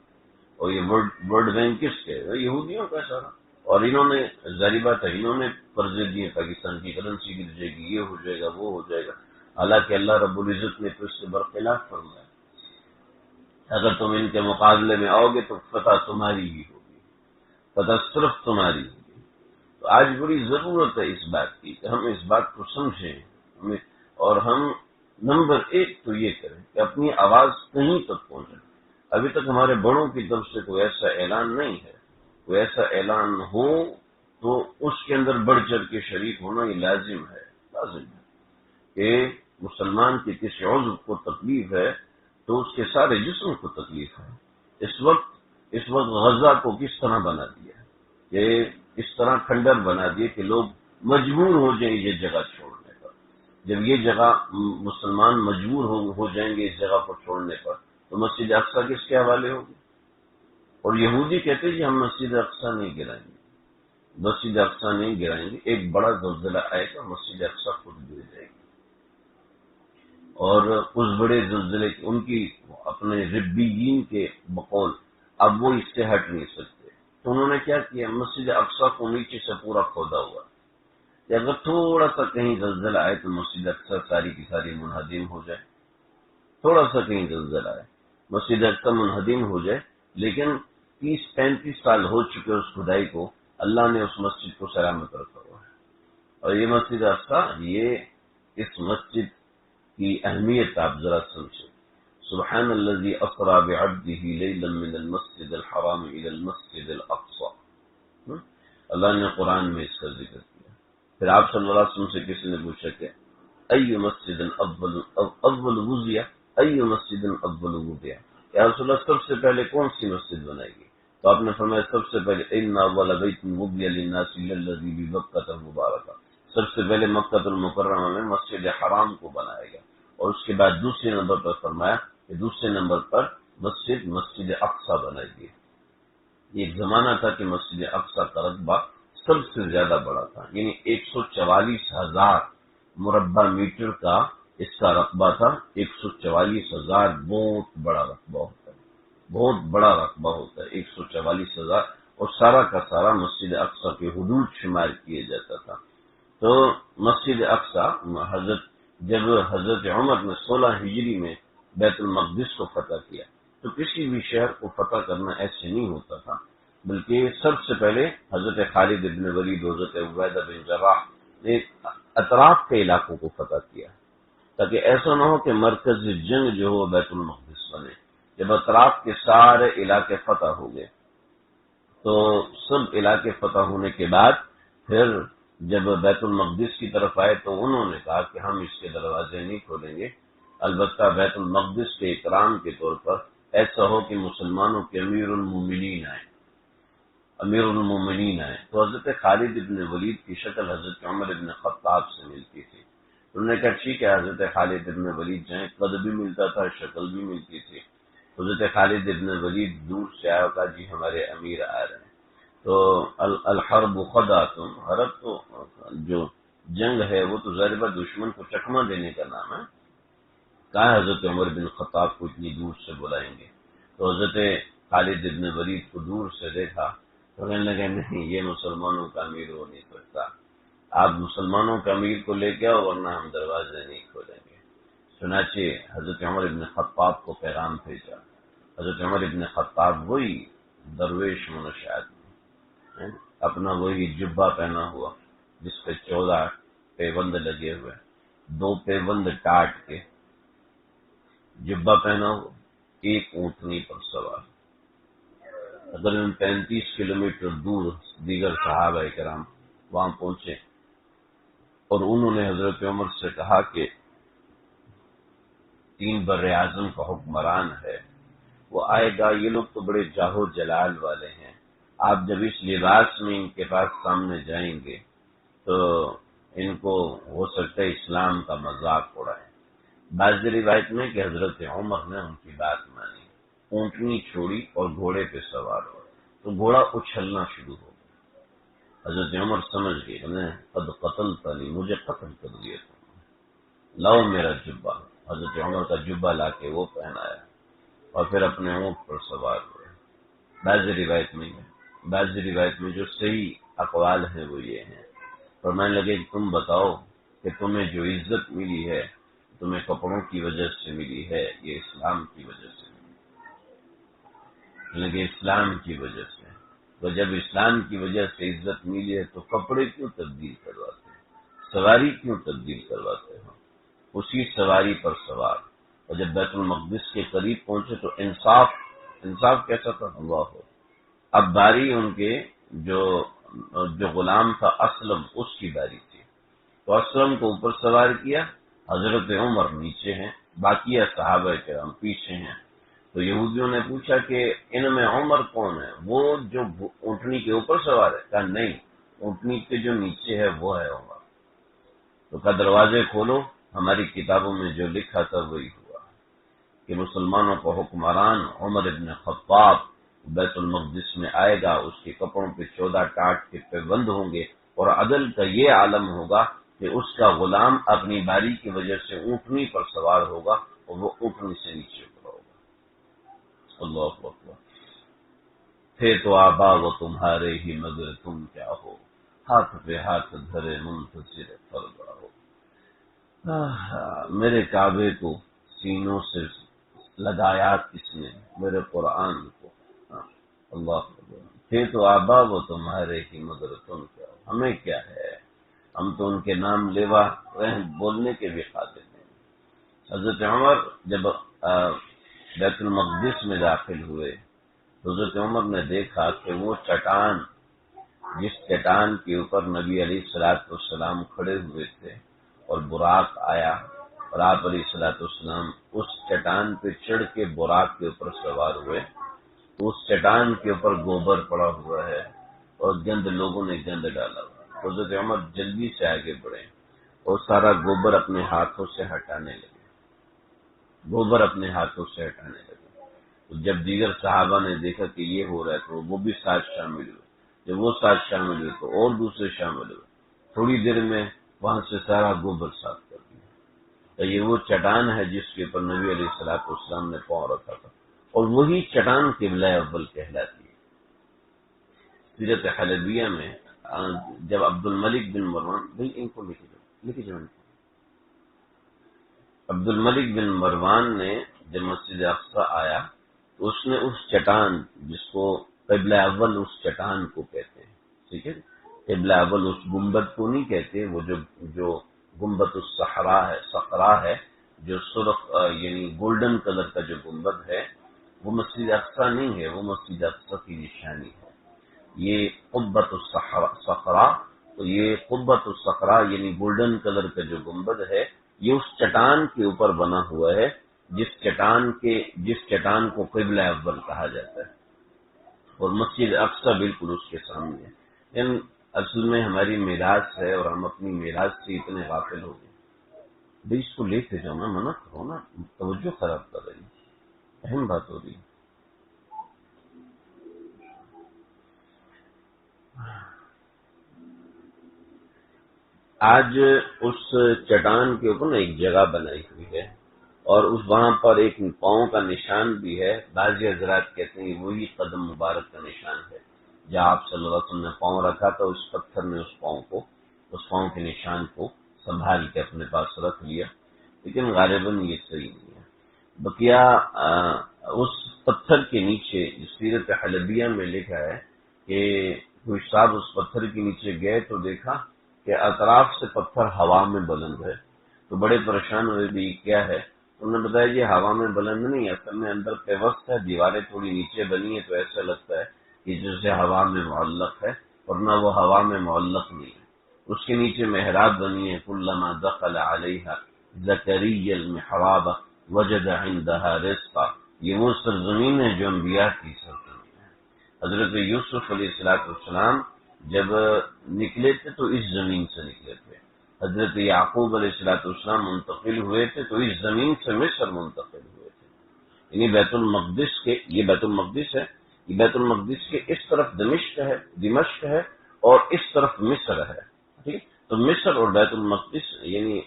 Speaker 1: اور یہ ورلڈ بینک کس کے؟ یہودیوں کا سارا. اور انہوں نے ظاہر بات ہے انہوں نے قرضے دیے، پاکستان کی کرنسی گر جائے گی، یہ ہو جائے گا، وہ ہو جائے گا. حالانکہ اللہ رب العزت نے تو اس سے برخلاف فرمایا اگر تم ان کے مقابلے میں آؤ گے تو فتح تمہاری ہی ہوگی، فتح صرف تمہاری ہوگی. تو آج بڑی ضرورت ہے اس بات کی کہ ہم اس بات کو سمجھیں، اور ہم نمبر 1 تو یہ کریں کہ اپنی آواز کہیں تک پہنچے. ابھی تک ہمارے بڑوں کی طرف سے کوئی ایسا اعلان نہیں ہے. کوئی ایسا اعلان ہو تو اس کے اندر بڑھ چڑھ کے شریک ہونا یہ لازم ہے کہ مسلمان کی کسی عضو کو تکلیف ہے تو اس کے سارے جسم کو تکلیف ہے. اس وقت غزہ کو کس طرح بنا دیا کہ اس طرح کھنڈر بنا دیے کہ لوگ مجبور ہو جائیں یہ جگہ چھوڑنے پر. جب یہ جگہ مسلمان مجبور ہو جائیں گے اس جگہ کو چھوڑنے پر تو مسجد اقصی کس کے حوالے ہوگی؟ اور یہودی کہتے ہیں کہ ہم مسجد اقصی نہیں گرائیں گے، مسجد اقصی نہیں گرائیں گے. ایک بڑا زلزلہ آئے گا مسجد اقصی خود گر جائے گی. اور اس بڑے زلزلے ان کی اپنے ربیین کے بقول اب وہ اس سے ہٹ نہیں سکتے. تو انہوں نے کیا کیا؟ مسجد اقصی کو نیچے سے پورا کھودا ہوا کہ اگر تھوڑا سا کہیں زلزلہ آئے تو مسجد اقصی ساری کی ساری منہدم ہو جائے. تھوڑا سا کہیں زلزلہ آئے مسجد اقصی منہدم ہو جائے. لیکن 30-35 سال ہو چکے اس کھدائی کو، اللہ نے اس مسجد کو سلامت رکھا ہوا ہے. اور یہ مسجد اقصی، یہ اس مسجد کی اہمیت آپ ذرا سمجھیں. سبحان الذی اسری بعبدہ لیلا من المسجد الحرام الی المسجد الاقصی. اللہ نے قرآن میں اس کا ذکر کیا. پھر آپ صلی اللہ علیہ وسلم سے کسی نے پوچھا کہ ای مسجد اول وضع، ای مسجد اول وضع، یا رسول اللہ سب سے پہلے کون سی مسجد بنائے گی؟ تو آپ نے فرمایا سب سے پہلے ان اول بیت وضع للناس الذی ببکۃ مبارکہ، سب سے پہلے مکہ المکرمہ میں مسجد حرام کو بنایا گیا. اور اس کے بعد دوسرے نمبر پر فرمایا کہ دوسرے نمبر پر مسجد اقصی بنائی گئی. یہ ایک زمانہ تھا کہ مسجد اقصی کا رقبہ سب سے زیادہ بڑا تھا، یعنی 144,000 مربع میٹر کا اس کا رقبہ تھا. 144,000 بہت بڑا رقبہ ہوتا ہے، بہت بڑا رقبہ ہوتا ہے 144,000. اور سارا کا سارا مسجد اقصی کے حدود شمار کیے جاتا تھا. تو مسجد اقصی جب حضرت عمر نے 16 ہجری میں بیت المقدس کو فتح کیا تو کسی بھی شہر کو فتح کرنا ایسے نہیں ہوتا تھا، بلکہ سب سے پہلے حضرت خالد ابن ولید، حضرت عبیدہ بن جراح نے اطراف کے علاقوں کو فتح کیا تاکہ ایسا نہ ہو کہ مرکز جنگ جو ہو بیت المقدس بنے. جب اطراف کے سارے علاقے فتح ہو گئے تو سب علاقے فتح ہونے کے بعد پھر جب بیت المقدس کی طرف آئے تو انہوں نے کہا کہ ہم اس کے دروازے نہیں کھولیں گے، البتہ بیت المقدس کے اکرام کے طور پر ایسا ہو کہ مسلمانوں کے امیر المومنین آئے. تو حضرت خالد ابن ولید کی شکل حضرت عمر ابن خطاب سے ملتی تھی. انہوں نے کہا ٹھیک ہے حضرت خالد ابن ولید جائیں. قد بھی ملتا تھا، شکل بھی ملتی تھی. حضرت خالد ابن ولید دور سے آیا ہوتا جی ہمارے امیر آ رہے ہیں. تو الحرب خدعۃ، حرب تو جو جنگ ہے وہ تو ظاہر دشمن کو چکمہ دینے کا نام ہے. کہاں حضرت عمر بن خطاب کو اتنی دور سے بلائیں گے؟ تو حضرت خالد ابن ولید کو دور سے دیکھا تو کہنے لگے نہیں، یہ مسلمانوں کا امیر ہو نہیں سکتا، آپ مسلمانوں کا امیر کو لے کے آؤ ورنہ ہم دروازے نہیں کھولیں گے. چنانچہ حضرت عمر ابن خطاب کو پیغام بھیجا. حضرت عمر ابن خطاب وہی درویش منش آدمی، اپنا وہی جبہ پہنا ہوا جس پہ 14 پیوند لگے ہوئے، 2 پیوند ٹاٹ کے جبہ پہنا ہوا، ایک اونٹنی پر سوار. تقریباً 35 کلومیٹر دور دیگر صحابہ کرام وہاں پہنچے اور انہوں نے حضرت عمر سے کہا کہ 3 بر اعظم کا حکمران ہے، وہ آئے گا، یہ لوگ تو بڑے جاہو جلال والے ہیں، آپ جب اس لباس میں ان کے پاس سامنے جائیں گے تو ان کو ہو سکتا ہے اسلام کا مذاق اڑائے۔ بعض روایت میں کہ حضرت عمر نے ان کی بات مانی، اونٹنی چھوڑی اور گھوڑے پہ سوار ہو تو گھوڑا اچھلنا شروع ہو گیا۔ حضرت عمر سمجھ گئے انہیں قد قتل تلی، مجھے قتل کر دیا تم، لاؤ میرا جبہ۔ حضرت عمر کا جبہ لا کے وہ پہنایا اور پھر اپنے اونٹ پر سوار ہوئے۔ بعض روایت میں جو صحیح اقوال ہیں وہ یہ ہیں، فرمانے لگے کہ تم بتاؤ کہ تمہیں جو عزت ملی ہے تمہیں کپڑوں کی وجہ سے ملی ہے یہ اسلام کی وجہ سے ملی، لگے اسلام کی وجہ سے، تو جب اسلام کی وجہ سے عزت ملی ہے تو کپڑے کیوں تبدیل کرواتے ہیں، سواری کیوں تبدیل کرواتے ہیں، اسی سواری پر سوار۔ اور جب بیت المقدس کے قریب پہنچے تو انصاف کیسا تھا، اللہ ہو، اب باری ان کے جو غلام تھا اسلم، اس کی باری تھی، تو اسلم کو اوپر سوار کیا، حضرت عمر نیچے ہیں، باقی صحابہ کرام پیچھے ہیں۔ تو یہودیوں نے پوچھا کہ ان میں عمر کون ہے، وہ جو اونٹنی کے اوپر سوار ہے؟ کہا نہیں، اونٹنی کے جو نیچے ہے وہ ہے عمر۔ تو کہا دروازے کھولو، ہماری کتابوں میں جو لکھا تھا وہی ہوا کہ مسلمانوں کا حکمران عمر ابن خطاب بیت المقدس میں آئے گا، اس کے کپڑوں پہ 14 ٹاٹ کے پابند ہوں گے، اور عدل کا یہ عالم ہوگا کہ اس کا غلام اپنی باری کی وجہ سے اونٹنی پر سوار ہوگا اور وہ اونٹنی سے نیچے اترا ہوگا۔ اللہ اکبر۔ تھے تو آبا وہ تمہارے ہی مگر تم کیا ہو، ہاتھ پہ ہاتھ دھرے منتظر فردا ہو۔ میرے کعبے کو سینوں سے لگایا کس نے، میرے قرآن کو۔ اللہ اکبر۔ تھے تو آبا وہ تمہارے ہی مگر تم کیا ہو، ہمیں کیا ہے، ہم تو ان کے نام لیوا رہے بولنے کے بھی قابل ہیں۔ حضرت عمر جب بیت المقدس میں داخل ہوئے، حضرت عمر نے دیکھا کہ وہ چٹان، جس چٹان کے اوپر نبی علیہ الصلوۃ والسلام کھڑے ہوئے تھے اور براق آیا اور آپ علیہ الصلوۃ والسلام اس چٹان پہ چڑھ کے براق کے اوپر سوار ہوئے، تو اس چٹان کے اوپر گوبر پڑا ہوا ہے اور گند لوگوں نے گند ڈالا ہوا۔ حضرت عمر جلدی سے آگے بڑھے اور سارا گوبر اپنے ہاتھوں سے ہٹانے لگے، تو جب دیگر صحابہ نے دیکھا کہ یہ ہو رہا ہے تو وہ بھی ساتھ شامل ہوئے، جب وہ ساتھ شامل ہوئے تو اور دوسرے شامل ہوئے، تھوڑی دیر میں وہاں سے سارا گوبر صاف کر دیا۔ تو یہ وہ چٹان ہے جس کے اوپر نبی علیہ الصلوۃ والسلام نے پاؤں رکھا تھا، اور وہی چٹان قبلہ اول کہلاتی ہے۔ سیرت حلبیہ میں جب عبد الملک بن مروان، ان کو لکھ جاؤ، عبد الملک بن مروان نے جب مسجد اقصی آیا تو اس نے اس چٹان، جس کو قبلہ اول اس چٹان کو کہتے ہیں، ٹھیک ہے، قبلہ اول اس گنبد کو نہیں کہتے، وہ جو گنبد الصخرا ہے جو سرخ یعنی گولڈن کلر کا جو گنبد ہے، وہ مسجد اقصی نہیں ہے، وہ مسجد اقصی کی نشانی ہے۔ یہ قبۃ الصخرا، تو یہ قبۃ الصخرا یعنی گولڈن کلر کا جو گنبد ہے، یہ اس چٹان کے اوپر بنا ہوا ہے جس چٹان کو قبلہ اول کہا جاتا ہے، اور مسجد اقصی بالکل اس کے سامنے ہے۔ لیکن اصل میں ہماری میراث ہے اور ہم اپنی میراث سے اتنے غافل ہو گئے۔ بھائی اس کو لے کے جاؤ نا، منع کرو نا، توجہ خراب کر رہی، اہم بات ہو رہی ہے۔ آج اس چٹان کے اوپر نا ایک جگہ بنائی ہوئی ہے اور وہاں پر ایک پاؤں کا نشان بھی ہے، بعض حضرات کہتے ہیں وہی قدم مبارک کا نشان ہے، جہاں آپ صلی اللہ علیہ وسلم نے پاؤں رکھا تھا، اس پتھر نے اس پاؤں کے نشان کو سنبھال کے اپنے پاس رکھ لیا، لیکن غالباً یہ صحیح نہیں ہے۔ بقیہ اس پتھر کے نیچے سیرت حلبیہ میں لکھا ہے کہ کوئی صاحب اس پتھر کے نیچے گئے تو دیکھا کہ اطراف سے پتھر ہوا میں بلند ہے، تو بڑے پریشان ہوئے بھی کیا ہے، انہوں نے بتایا یہ ہوا میں بلند نہیں، اصل میں اندر پیوست ہے، دیواریں تھوڑی نیچے بنی ہے تو ایسا لگتا ہے کہ جیسے ہوا میں معلق ہے، ورنہ وہ ہوا میں معلق نہیں ہے۔ اس کے نیچے محراب بنی ہے، کلما دخل علیہا زکریا المحراب وجد عندها رزقا، یہ وہ سرزمین ہے جو انبیاء کی سرزمین ہے۔ حضرت یوسف علیہ السلام جب نکلے تھے تو اس زمین سے نکلے تھے، حضرت یعقوب علیہ السلام منتقل ہوئے تھے تو اس زمین سے مصر منتقل ہوئے تھے، یعنی بیت المقدس کے، یہ بیت المقدس ہے، یہ بیت المقدس کے اس طرف دمشق ہے اور اس طرف مصر ہے، ٹھیک۔ تو مصر اور بیت المقدس یعنی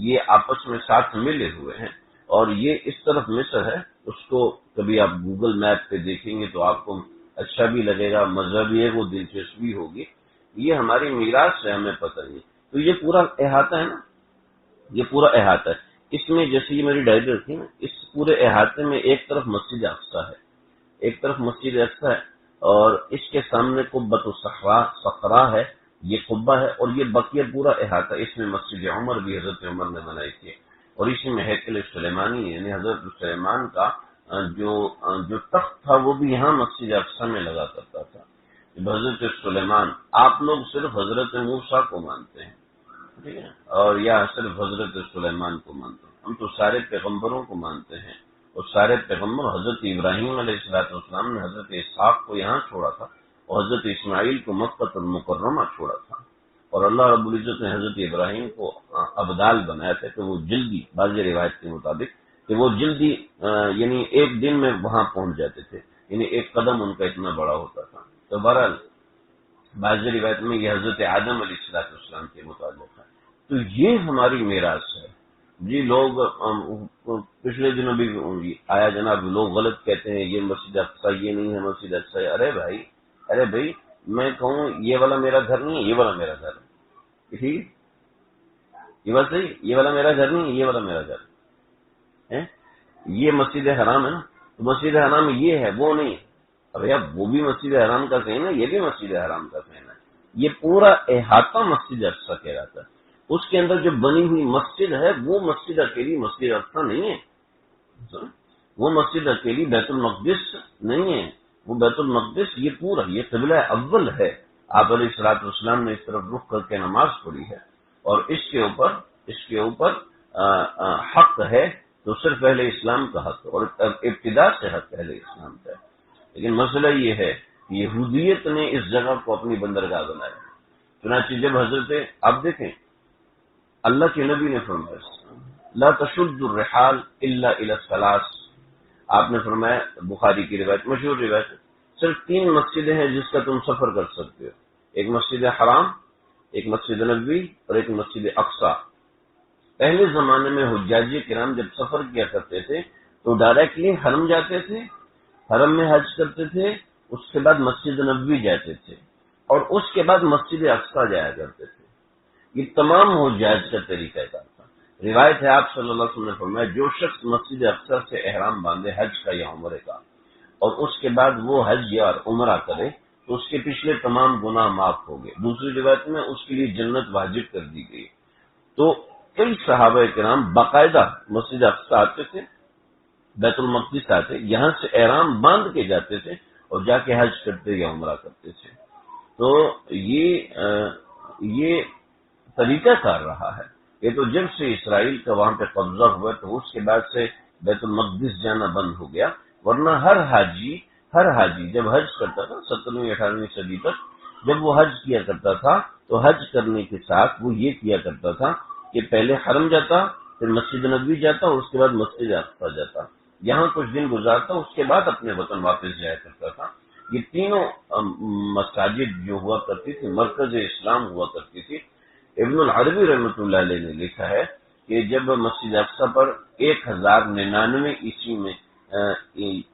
Speaker 1: یہ آپس میں ساتھ ملے ہوئے ہیں، اور یہ اس طرف مصر ہے، اس کو کبھی آپ گوگل میپ پہ دیکھیں گے تو آپ کو اچھا بھی لگے گا، مزہ بھی ہے، وہ دلچسپی ہوگی، یہ ہماری میراث ہے، ہمیں پتہ نہیں۔ تو یہ پورا احاطہ ہے نا، یہ پورا احاطہ ہے، اس میں جیسے یہ میری ڈائری رکھی نا، اس پورے احاطے میں ایک طرف مسجد اقصی ہے، ایک طرف مسجد اقصی ہے، اور اس کے سامنے قبۃ الصخرا ہے، یہ قبہ ہے، اور یہ بقیہ پورا احاطہ، اس میں مسجد عمر بھی حضرت عمر نے بنائی تھی، اور اسی میں ہیکل سلیمانی یعنی حضرت سلیمان کا جو تخت تھا وہ بھی یہاں مسجد اقصی میں لگا کرتا تھا۔ حضرت سلیمان، آپ لوگ صرف حضرت موسیٰ کو مانتے ہیں، ٹھیک ہے، اور یا صرف حضرت سلیمان کو مانتے ہیں، ہم تو سارے پیغمبروں کو مانتے ہیں، اور سارے پیغمبر، حضرت ابراہیم علیہ السلام نے حضرت اسحاق کو یہاں چھوڑا تھا، اور حضرت اسماعیل کو مکہ المکرمہ چھوڑا تھا، اور اللہ رب العزت نے حضرت ابراہیم کو ابدال بنایا تھا کہ وہ جلدی، بعض روایت کے مطابق کہ وہ جلدی یعنی ایک دن میں وہاں پہنچ جاتے تھے، یعنی ایک قدم ان کا اتنا بڑا ہوتا تھا۔ تو بہرحال بعض روایت میں یہ حضرت آدم علیہ السلام کے متعلق ہے۔ تو یہ ہماری میراث ہے جی۔ لوگ پچھلے دنوں بھی آیا جناب، لوگ غلط کہتے ہیں یہ مسجد اقصی یہ نہیں ہے، مسجد اقصی، ارے بھائی میں کہوں یہ والا میرا گھر نہیں ہے، یہ والا میرا گھر ہے، ٹھیک، یہ بات صحیح، یہ والا میرا گھر نہیں ہے، یہ والا میرا گھر ہے، یہ مسجد حرام ہے نا، تو مسجد حرام یہ ہے وہ نہیں ہے، ارے اب وہ بھی مسجد حرام کا کہنا ہے، یہ بھی مسجد حرام کا کہنا ہے، یہ پورا احاطہ مسجد اقصی کہلاتا ہے۔ اس کے اندر جو بنی ہوئی مسجد ہے وہ مسجد اکیلی مسجد اقصی نہیں ہے، وہ مسجد اکیلی بیت المقدس نہیں ہے، وہ بیت المقدس یہ پورا، یہ قبلہ اول ہے، آپ علیہ السلام نے اس طرف رخ کر کے نماز پڑھی ہے، اور اس کے اوپر حق ہے تو صرف اہل اسلام کا حق ہے، اور ابتدا سے حق اہل اسلام کا ہے۔ لیکن مسئلہ یہ ہے کہ یہودیت نے اس جگہ کو اپنی بندرگاہ بنایا، چنانچہ جب حضرت، آپ دیکھیں اللہ کے نبی نے فرمایا لا تشد الرحال الا الى الثلاث، آپ نے فرمایا، بخاری کی روایت، مشہور روایت، صرف 3 مسجدیں ہیں جس کا تم سفر کر سکتے ہو، ایک مسجد حرام، ایک مسجد نبوی، اور ایک مسجد اقصی۔ پہلے زمانے میں حجاج کرام جب سفر کیا کرتے تھے تو ڈائریکٹلی حرم جاتے تھے، حرم میں حج کرتے تھے، اس کے بعد مسجد نبوی جاتے تھے، اور اس کے بعد مسجد اقصی جایا کرتے تھے۔ یہ تمام حجاج کا طریقہ کار تھا۔ روایت ہے آپ صلی اللہ علیہ وسلم نے فرمایا جو شخص مسجد اقصی سے احرام باندھے حج کا یا عمرے کا، اور اس کے بعد وہ حج یا عمرہ کرے تو اس کے پچھلے تمام گناہ معاف ہو گئے۔ دوسری روایت میں اس کے لیے جنت واجب کر دی گئی۔ تو کئی صحابہ کرام باقاعدہ مسجد اقصی آتے تھے، بیت المقدس آتے، یہاں سے احرام باندھ کے جاتے تھے اور جا کے حج کرتے یا عمرہ کرتے تھے۔ تو یہ طریقہ کار رہا ہے۔ یہ تو جب سے اسرائیل کا وہاں پہ قبضہ ہوا تو اس کے بعد سے بیت المقدس جانا بند ہو گیا، ورنہ ہر حاجی جب حج کرتا تھا 17ویں 18ویں صدی تک، جب وہ حج کیا کرتا تھا تو حج کرنے کے ساتھ وہ یہ کیا کرتا تھا کہ پہلے حرم جاتا، پھر مسجد نبوی جاتا، اور اس کے بعد مسجد اقصی جاتا، یہاں کچھ دن گزارتا، اس کے بعد اپنے وطن واپس جایا کرتا تھا۔ یہ تینوں مساجد جو ہوا کرتی تھی مرکز اسلام ہوا کرتی تھی۔ ابن العربی رحمۃ اللہ علیہ نے لکھا ہے کہ جب مسجد اقصی پر 1099 عیسوی میں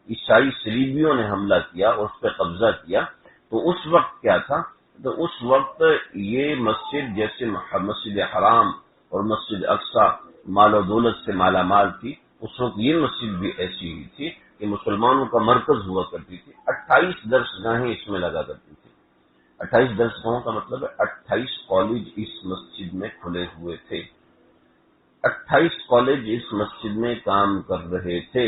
Speaker 1: عیسائی صلیبیوں نے حملہ کیا اور اس پہ قبضہ کیا، تو اس وقت کیا تھا، تو اس وقت یہ مسجد جیسے مسجد حرام اور مسجد اقصی مال و دولت سے مالا مال تھی، اس وقت یہ مسجد بھی ایسی ہوئی تھی کہ مسلمانوں کا مرکز ہوا کرتی تھی۔ 28 درس گاہیں اس میں لگا کرتی تھی۔ 28 درس گاہوں کا مطلب ہے 28 کالج اس مسجد میں کھلے ہوئے تھے، 28 کالج اس مسجد میں کام کر رہے تھے،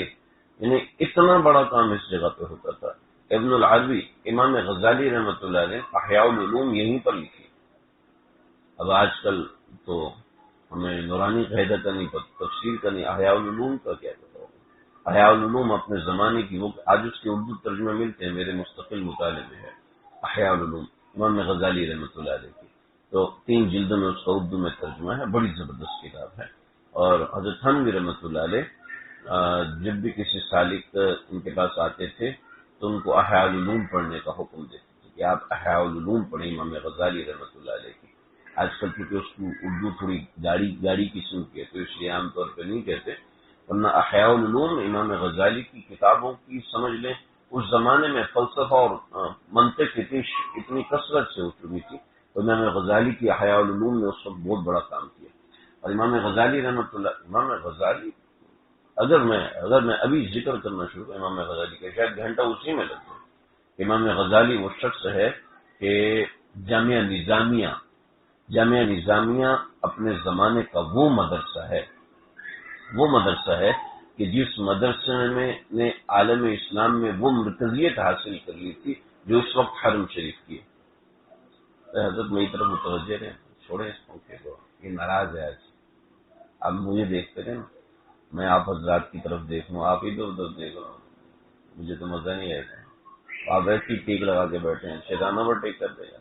Speaker 1: یعنی اتنا بڑا کام اس جگہ پہ ہوتا تھا۔ ابن العربی، امام غزالی رحمۃ اللہ علیہ احیاء العلوم یہیں پر لکھی۔ اب آج کل تو ہمیں نورانی قاعدہ کا نہیں پتہ، تفسیر کا نہیں، احیاء العلوم کا کیا پتہ ہوگا۔ احیاء العلوم اپنے زمانے کی، وہ آج اس کے اردو ترجمے ملتے ہیں، میرے مستقل مطالعے میں ہے احیاء العلوم امام غزالی رحمۃ اللہ علیہ کی، تو 3 جلدوں میں اس کا اردو میں ترجمہ ہے، بڑی زبردست کتاب ہے۔ اور حضرت تھانوی رحمۃ اللہ علیہ جب بھی کسی سالک ان کے پاس آتے تھے تو ان کو احیاء العلوم پڑھنے کا حکم دیتے تھے کہ آپ احیاء العلوم پڑھیں امام غزالی رحمۃ اللہ علیہ کی۔ آج کل کیونکہ اس کی اردو تھوڑی گاڑی قسم کی ہے تو اس لیے عام طور پہ نہیں کہتے، ورنہ احیاء العلوم امام غزالی کی کتابوں کی سمجھ لیں اس زمانے میں فلسفہ اور منطق اتنی کثرت سے ہو چکی تھی، تو امام غزالی کی احیاء العلوم نے اس وقت بہت بڑا کام کیا۔ اور امام غزالی رحمۃ اللہ، امام غزالی اگر میں ابھی ذکر کرنا شروع کروں امام غزالی کا شاید گھنٹہ اسی میں لگ جائے۔ امام غزالی وہ شخص ہے کہ جامعہ نظامیہ اپنے زمانے کا وہ مدرسہ ہے کہ جس مدرسے نے عالم اسلام میں وہ مرکزیت حاصل کر لی تھی جو اس وقت حرم شریف کی ہے۔ حضرت میری طرف متوجہ رہے، چھوڑیں اس پنکھے کو، یہ ناراض ہے آج۔ اب مجھے دیکھتے رہے نا، میں آپ حضرات کی طرف دیکھوں، آپ ادھر ادھر دیکھ رہا ہوں، مجھے تو مزہ نہیں آئے گا۔ آپ ایسی ٹیک لگا کے بیٹھے ہیں، شیطان اوور ٹیک کر دے گا۔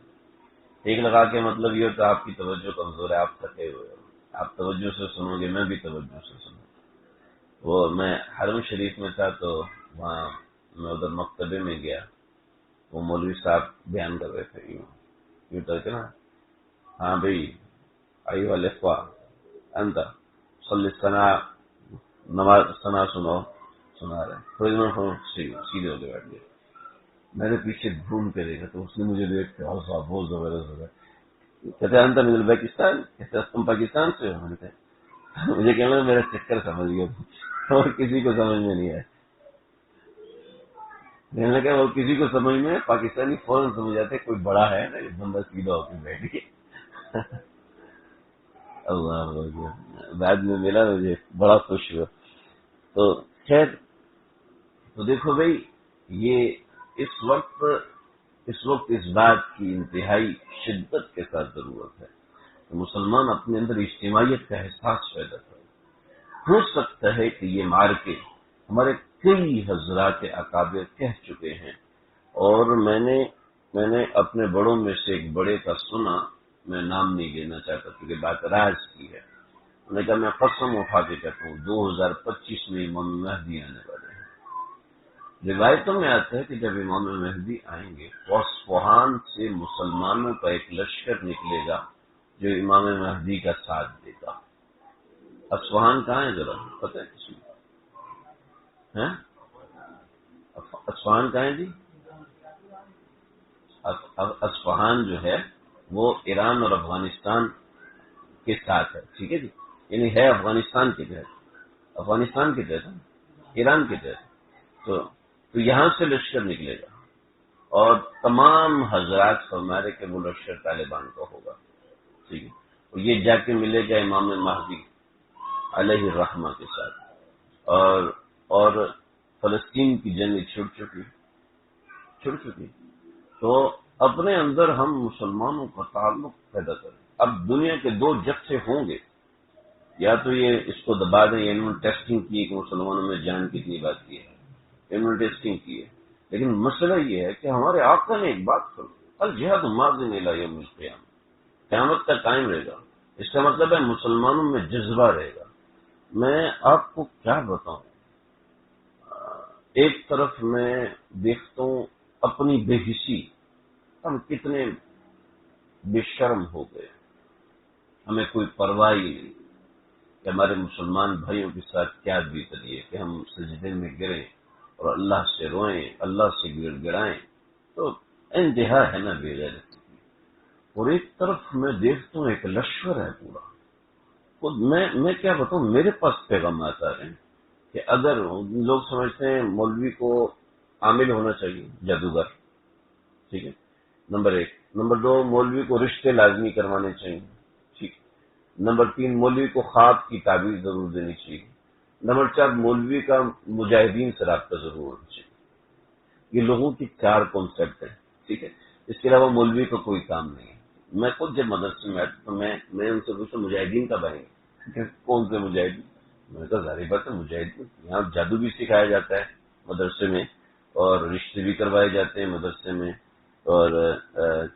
Speaker 1: ٹیک لگا کے مطلب یہ ہوتا ہے آپ کی توجہ کمزور ہے، آپ تھکے ہوئے ہو، آپ توجہ سے سنو گے، میں بھی توجہ سے سنوں۔ وہ میں حرم شریف میں تھا تو وہاں میں ادھر مکتبے میں گیا، وہ مولوی صاحب بیان کر رہے تھے یوں کر کے نا، ہاں بھائی ایھا الاخوہ انت صلی الصلاۃ، نماز ثنا سنا رہے، تھوڑی دیر میں سیدھے ہو کے بیٹھ گئے۔ میں نے پیچھے گھوم کے دیکھا تو اس نے مجھے دیکھ کے بہت زبردست ہو گیا، کہتے انت من ازبکستان، کہتے تم پاکستان سے ہو؟ میں نے کہا مجھے کہنا میرا چکر سمجھ گیا اور کسی کو سمجھ میں نہیں آیا۔ میں نے کہا وہ کسی کو سمجھ میں، پاکستانی فوراً سمجھ جاتے کوئی بڑا ہے نا، بندہ سیدھا ہو کے بیٹھ گیا۔ اللہ بعد میں ملا مجھے بڑا خوش ہوا۔ تو خیر، تو دیکھو بھائی، یہ اس وقت اس بات کی انتہائی شدت کے ساتھ ضرورت ہے کہ مسلمان اپنے اندر اجتماعیت کا احساس پیدا کرے۔ ہو سکتا ہے کہ یہ مارکے ہمارے کئی حضرات اکابر کہہ چکے ہیں، اور میں نے اپنے بڑوں میں سے ایک بڑے کا سنا، میں نام نہیں لینا چاہتا کیونکہ بات راز کی ہے، میں نے کہا میں قسم اٹھا کے کہتا ہوں 2025 میں امام مہدی آنے والے ہیں۔ روایتوں میں آتا ہے کہ جب امام مہدی آئیں گے تو اصفہان سے مسلمانوں کا ایک لشکر نکلے گا جو امام مہدی کا ساتھ دے گا۔ اصفہان کہاں ہے ذرا پتہ ہے کسی کو؟ اصفہان کہاں ہے جی؟ اصفہان جو ہے وہ ایران اور افغانستان کے ساتھ ہے، ٹھیک ہے جی، یعنی ہے افغانستان کے تحت، ایران کے تحت، تو یہاں سے لشکر نکلے گا اور تمام حضرات فرمائے کہ وہ لشکر طالبان کا ہوگا، ٹھیک ہے، اور یہ جا کے ملے گا امام مہدی علیہ الرحمہ کے ساتھ، اور فلسطین کی جنگ چھڑ چکی، تو اپنے اندر ہم مسلمانوں کا تعلق پیدا کریں۔ اب دنیا کے 2 جتھے ہوں گے، یا تو یہ اس کو دبا دیں، یا انہوں نے ٹیسٹنگ کی کہ مسلمانوں میں جان کتنی بات کی ہے، انہوں نے ٹیسٹنگ کی ہے، لیکن مسئلہ یہ ہے کہ ہمارے آقا نے ایک بات کرو، الجہاد ماضٍ الی یوم القیامہ، قیامت تک قائم رہے گا۔ اس کا مطلب ہے مسلمانوں میں جذبہ رہے گا۔ میں آپ کو کیا بتاؤں، ایک طرف میں دیکھتا ہوں اپنی بے حسی، ہم کتنے بے شرم ہو گئے، ہمیں کوئی پرواہ ہی نہیں کہ ہمارے مسلمان بھائیوں کے ساتھ کیا بیت رہی ہے، کہ ہم سجدے میں گریں اور اللہ سے روئیں، اللہ سے گڑ گڑائیں، تو انتہا ہے نا بے غیرتی کی۔ اور ایک طرف میں دیکھتا ہوں ایک لشکر ہے پورا، خود میں کیا بتاؤں، میرے پاس پیغامات آ رہے ہیں کہ اگر لوگ سمجھتے ہیں مولوی کو عامل ہونا چاہیے جادوگر، ٹھیک ہے، نمبر 1، نمبر 2 مولوی کو رشتے لازمی کروانے چاہیے، ٹھیک، نمبر 3 مولوی کو خواب کی تعبیر ضرور دینی چاہیے، نمبر 4 مولوی کا مجاہدین سے رابطہ ضرور ہونا چاہیے۔ یہ لوگوں کی 4 کانسیپٹ ہیں، ٹھیک ہے، اس کے علاوہ مولوی کا کوئی کام نہیں ہے۔ میں خود جب مدرسے میں آتا تو میں ان سے پوچھتا مجاہدین کب آئیں گے، کون سے مجاہدین؟ میں نے کہا ظاہر بات ہے مجاہد یہاں جادو بھی سکھایا جاتا ہے مدرسے میں، اور رشتے بھی کروائے جاتے ہیں مدرسے میں، اور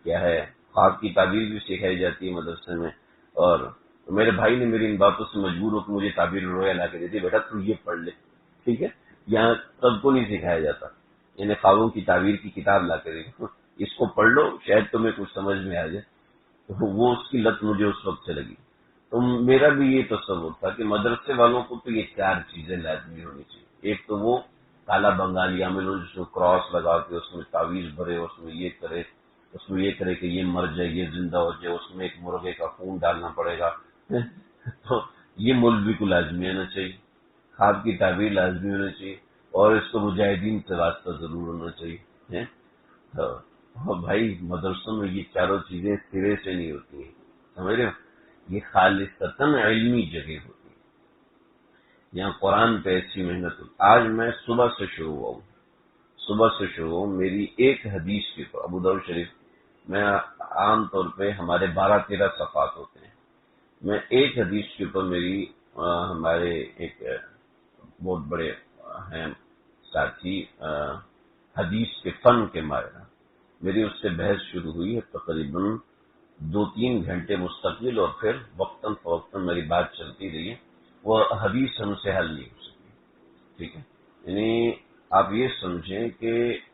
Speaker 1: کیا ہے خواب کی تعبیر بھی سکھائی جاتی ہے مدرسے میں. اور میرے بھائی نے میری ان باتوں سے مجبور ہو کہ مجھے تعبیر رویا لا کے دے دی، بیٹا تو یہ پڑھ لے. ٹھیک ہے، یہاں سب کو نہیں سکھایا جاتا، انہیں خوابوں کی تعبیر کی کتاب لا کے دے دی، اس کو پڑھ لو شاید تمہیں کچھ سمجھ میں آ جائے. تو وہ اس کی لت مجھے اس وقت سے لگی. تو میرا بھی یہ تصور تھا کہ مدرسے والوں کو تو یہ 4 چیزیں لازمی ہونی چاہیے. ایک تو وہ کالا بنگالی عامل جس میں کراس لگا کے اس میں تعویذ بھرے، اس میں یہ کرے، اس میں یہ کرے کہ یہ مر جائے یہ زندہ ہو جائے، اس میں ایک مرغے کا خون ڈالنا پڑے گا. تو یہ مولوی کو لازمی ہونا چاہیے، خواب کی تعبیر لازمی ہونا چاہیے، اور اس کو مجاہدین سے واسطہ ضرور ہونا چاہیے. تو بھائی مدرسوں میں یہ 4 چیزیں سرے سے نہیں ہوتی ہیں، سمجھ رہے ہو؟ یہ خالصتاً علمی جگہ ہوتی ہے. یہاں قرآن پہ ایسی محنت ہوتی. آج میں صبح سے شروع ہوں میری ایک حدیث کے اوپر ابو داؤد شریف میں عام طور پہ ہمارے 12-13 صفحات ہوتے ہیں. میں ایک حدیث کے اوپر میری ہمارے ایک بہت بڑے ہیں ساتھی حدیث کے فن کے ماہر، میری اس سے بحث شروع ہوئی ہے تقریباً 2-3 گھنٹے مستقل، اور پھر وقتاً فوقتاً میری بات چلتی رہی ہے. وہ حدیث ہم سے حل نہیں ہو سکی. ٹھیک ہے، یعنی آپ یہ سمجھیں کہ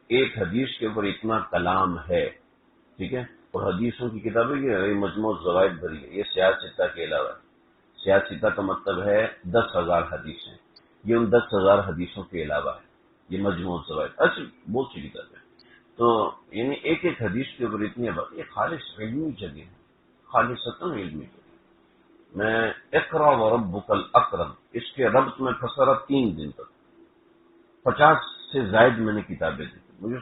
Speaker 1: ایک حدیث کے اوپر اتنا کلام ہے. ٹھیک ہے، اور حدیثوں کی کتابیں یہ مجموع زوائد بھری ہے. یہ سیاستہ کے علاوہ ہے. سیاستہ کا مطلب ہے 10,000 حدیثیں، یہ ان 10,000 حدیثوں کے علاوہ ہے. یہ مجموع زوائد اچھا بہت سی کتابیں. تو یعنی ایک ایک حدیث کے اوپر اتنی بات، یہ خالص علمی جگہ ہے، خالصتاً علمی جگہ. میں اقرا و ربک الاکرم اس کے ربط میں پھنسا رہا 3 دن تک. 50 سے زائد میں نے کتابیں دی، مجھے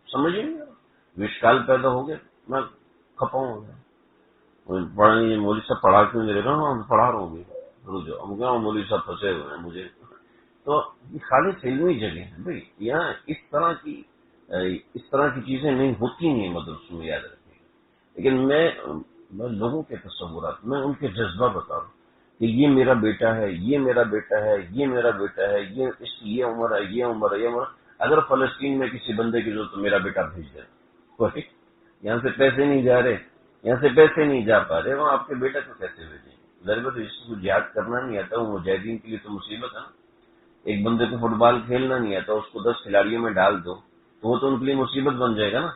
Speaker 1: سمجھ ہی نہیں آ رہا. اشکال پیدا ہو گیا، میں کھپا ہو گیا. پڑھنے مولوی صاحب پڑھا کیوں نہیں رہے گا، پڑھا رہا ہوں گا مولوی صاحب پھنسے ہوئے ہیں مجھے. تو یہ خالص علمی جگہ ہے بھائی. یہاں اس طرح کی چیزیں نہیں ہوتی ہیں مدرسوں میں، یاد رکھیں. لیکن میں لوگوں کے تصورات، میں ان کے جذبہ بتا رہا ہوں کہ یہ میرا بیٹا ہے، یہ میرا بیٹا ہے، یہ میرا بیٹا ہے، اس کی یہ عمر ہے، یہ عمر ہے، یہ عمر. اگر فلسطین میں کسی بندے کی ضرورت تو میرا بیٹا بھیج دے. کوئی یہاں سے پیسے نہیں جا رہے، یہاں سے پیسے نہیں جا پا رہے، وہاں آپ کے بیٹا کو کیسے بھیجیں گے؟ ضرورت جس کو یاد کرنا نہیں آتا وہ مجاہدین کے لیے تو مصیبت ہے نا. ایک بندے کو فٹ بال کھیلنا نہیں آتا، اس کو 10 کھلاڑیوں میں ڈال دو تو وہ تو ان کے لیے مصیبت بن جائے گا نا،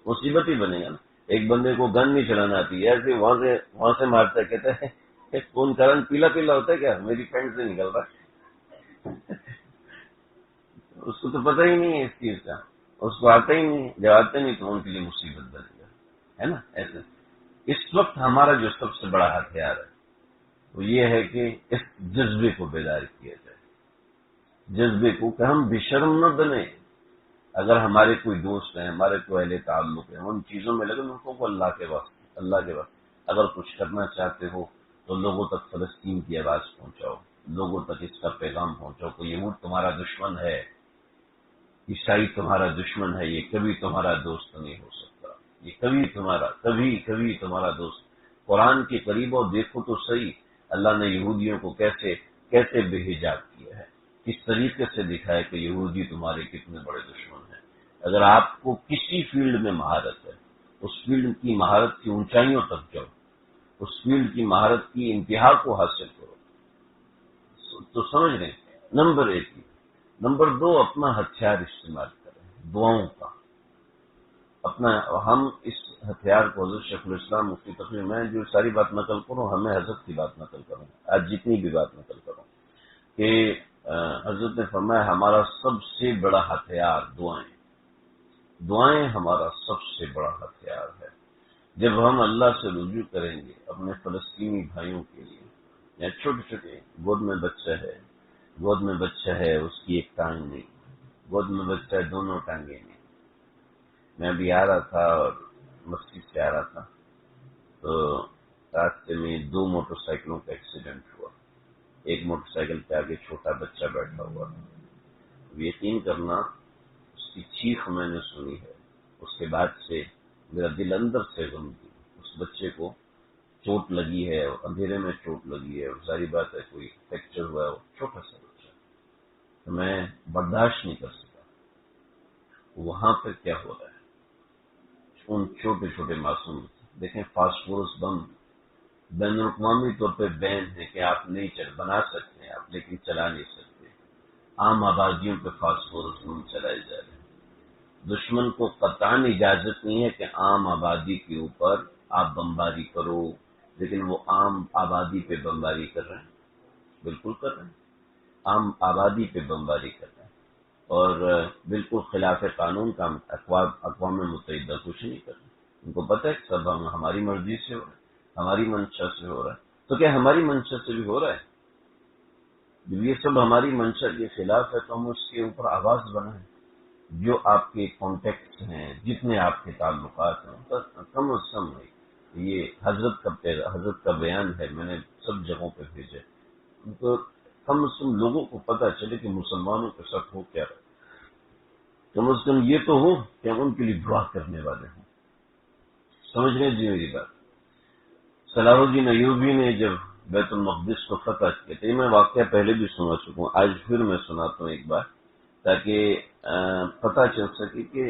Speaker 1: مصیبت ہی بنے گا نا. ایک بندے کو گن نہیں چلانا آتی ہے، ایسے وہاں سے مارتا ہے، کہتا ہے کون کرن پیلا پیلا ہوتا ہے کیا میری پینٹ سے نکل رہا ہے. اس کو تو پتہ ہی نہیں ہے اس چیز کا، اس کو آتا ہی نہیں. جب آتا نہیں تو ان کے لیے مصیبت بنے گا، ہے نا. ایسے اس وقت ہمارا جو سب سے بڑا ہتھیار ہے وہ یہ ہے کہ اس جذبے کو بیدار کیا جائے، جذبے کو کہ ہم بے شرم نہ بنے. اگر ہمارے کوئی دوست ہیں، ہمارے کوئی اہل تعلق ہیں، ان چیزوں میں لگے ان کو اللہ کے واسطے اگر کچھ کرنا چاہتے ہو تو لوگوں تک فلسطین کی آواز پہنچاؤ، لوگوں تک اس کا پیغام پہنچاؤ کہ یہود تمہارا دشمن ہے، عیسائی تمہارا دشمن ہے، یہ کبھی تمہارا دوست نہیں ہو سکتا، یہ کبھی تمہارا دوست. قرآن کے قریب اور دیکھو تو صحیح اللہ نے یہودیوں کو کیسے بے حجاب کیا ہے، کس طریقے سے دکھایا کہ یہودی تمہارے کتنے بڑے دشمن ہیں. اگر آپ کو کسی فیلڈ میں مہارت ہے، اس فیلڈ کی مہارت کی اونچائیوں تک جاؤ، اس فیلڈ کی مہارت کی انتہا کو حاصل کرو. تو سمجھ رہے ہیں، نمبر 1. نمبر 2، اپنا ہتھیار استعمال کریں دعاؤں کا. ہم اس ہتھیار کو حضرت شیخ الاسلام مفتی تقی، میں جو ساری بات نقل کروں ہمیں حضرت کی بات نقل کروں، آج جتنی بھی بات نقل کروں، کہ حضرت نے فرمایا ہمارا سب سے بڑا ہتھیار دعائیں ہمارا سب سے بڑا ہتھیار ہے. جب ہم اللہ سے رجوع کریں گے اپنے فلسطینی بھائیوں کے لیے، یا چھوٹے گود میں بچہ ہے اس کی ایک ٹانگ نہیں، گود میں بچہ ہے دونوں ٹانگیں نہیں. میں ابھی آ رہا تھا اور مسجد سے آ رہا تھا تو راستے میں 2 موٹر سائیکلوں کا ایکسیڈنٹ ہوا. ایک موٹر سائیکل پہ آگے چھوٹا بچہ بیٹھا ہوا تھا. یقین کرنا اس کی چیخ میں نے سنی ہے، اس کے بعد سے میرا دل اندر سے غم کی. اس بچے کو چوٹ لگی ہے اور اندھیرے میں چوٹ لگی ہے اور ظاہری بات ہے کوئی فریکچر ہوا ہے، چھوٹا سا بچہ، تو میں برداشت نہیں کر سکا۔ وہاں پہ کیا ہو رہا ہے ان چھوٹے چھوٹے معصوم، دیکھیں فاسفورس بم بین الاقوامی طور پہ بین ہے کہ آپ نہیں بنا سکتے ہیں آپ، لیکن چلا نہیں سکتے۔ عام آبادیوں پہ فاسفورس بم چلائے جا رہے ہیں۔ دشمن کو قطعاً اجازت نہیں ہے کہ عام آبادی کے اوپر آپ بمباری کرو، لیکن وہ عام آبادی پہ بمباری کر رہے ہیں، بالکل کر رہے ہیں، عام آبادی پہ بمباری کر رہے ہیں، اور بالکل خلاف قانون کا اقوام متحدہ کچھ نہیں کر رہے۔ ان کو پتہ ہے کہ سب ہماری مرضی سے ہو رہا ہے، ہماری منشا سے ہو رہا ہے، تو کیا ہماری منشا سے بھی ہو رہا ہے؟ جب یہ سب ہماری منشا کے خلاف ہے تو ہم اس کے اوپر آواز بنائیں۔ جو آپ کے کانٹیکٹس ہیں، جتنے آپ کے تعلقات ہیں، کم از کم یہ حضرت کا بیان ہے، میں نے سب جگہوں پہ بھیجے، تو کم از کم لوگوں کو پتہ چلے کہ مسلمانوں کے ساتھ ہو کیا رہا ہے، کم از کم یہ تو ہو کہ ہم ان کے لیے دعا کرنے والے ہوں۔ سمجھ رہے جی میری بات؟ صلاح الدین ایوبی نے جب بیت المقدس کو فتح کیا تھا، میں واقعہ پہلے بھی سنا چکا ہوں، آج پھر میں سناتا ہوں ایک بار، تاکہ پتہ چل سکے کہ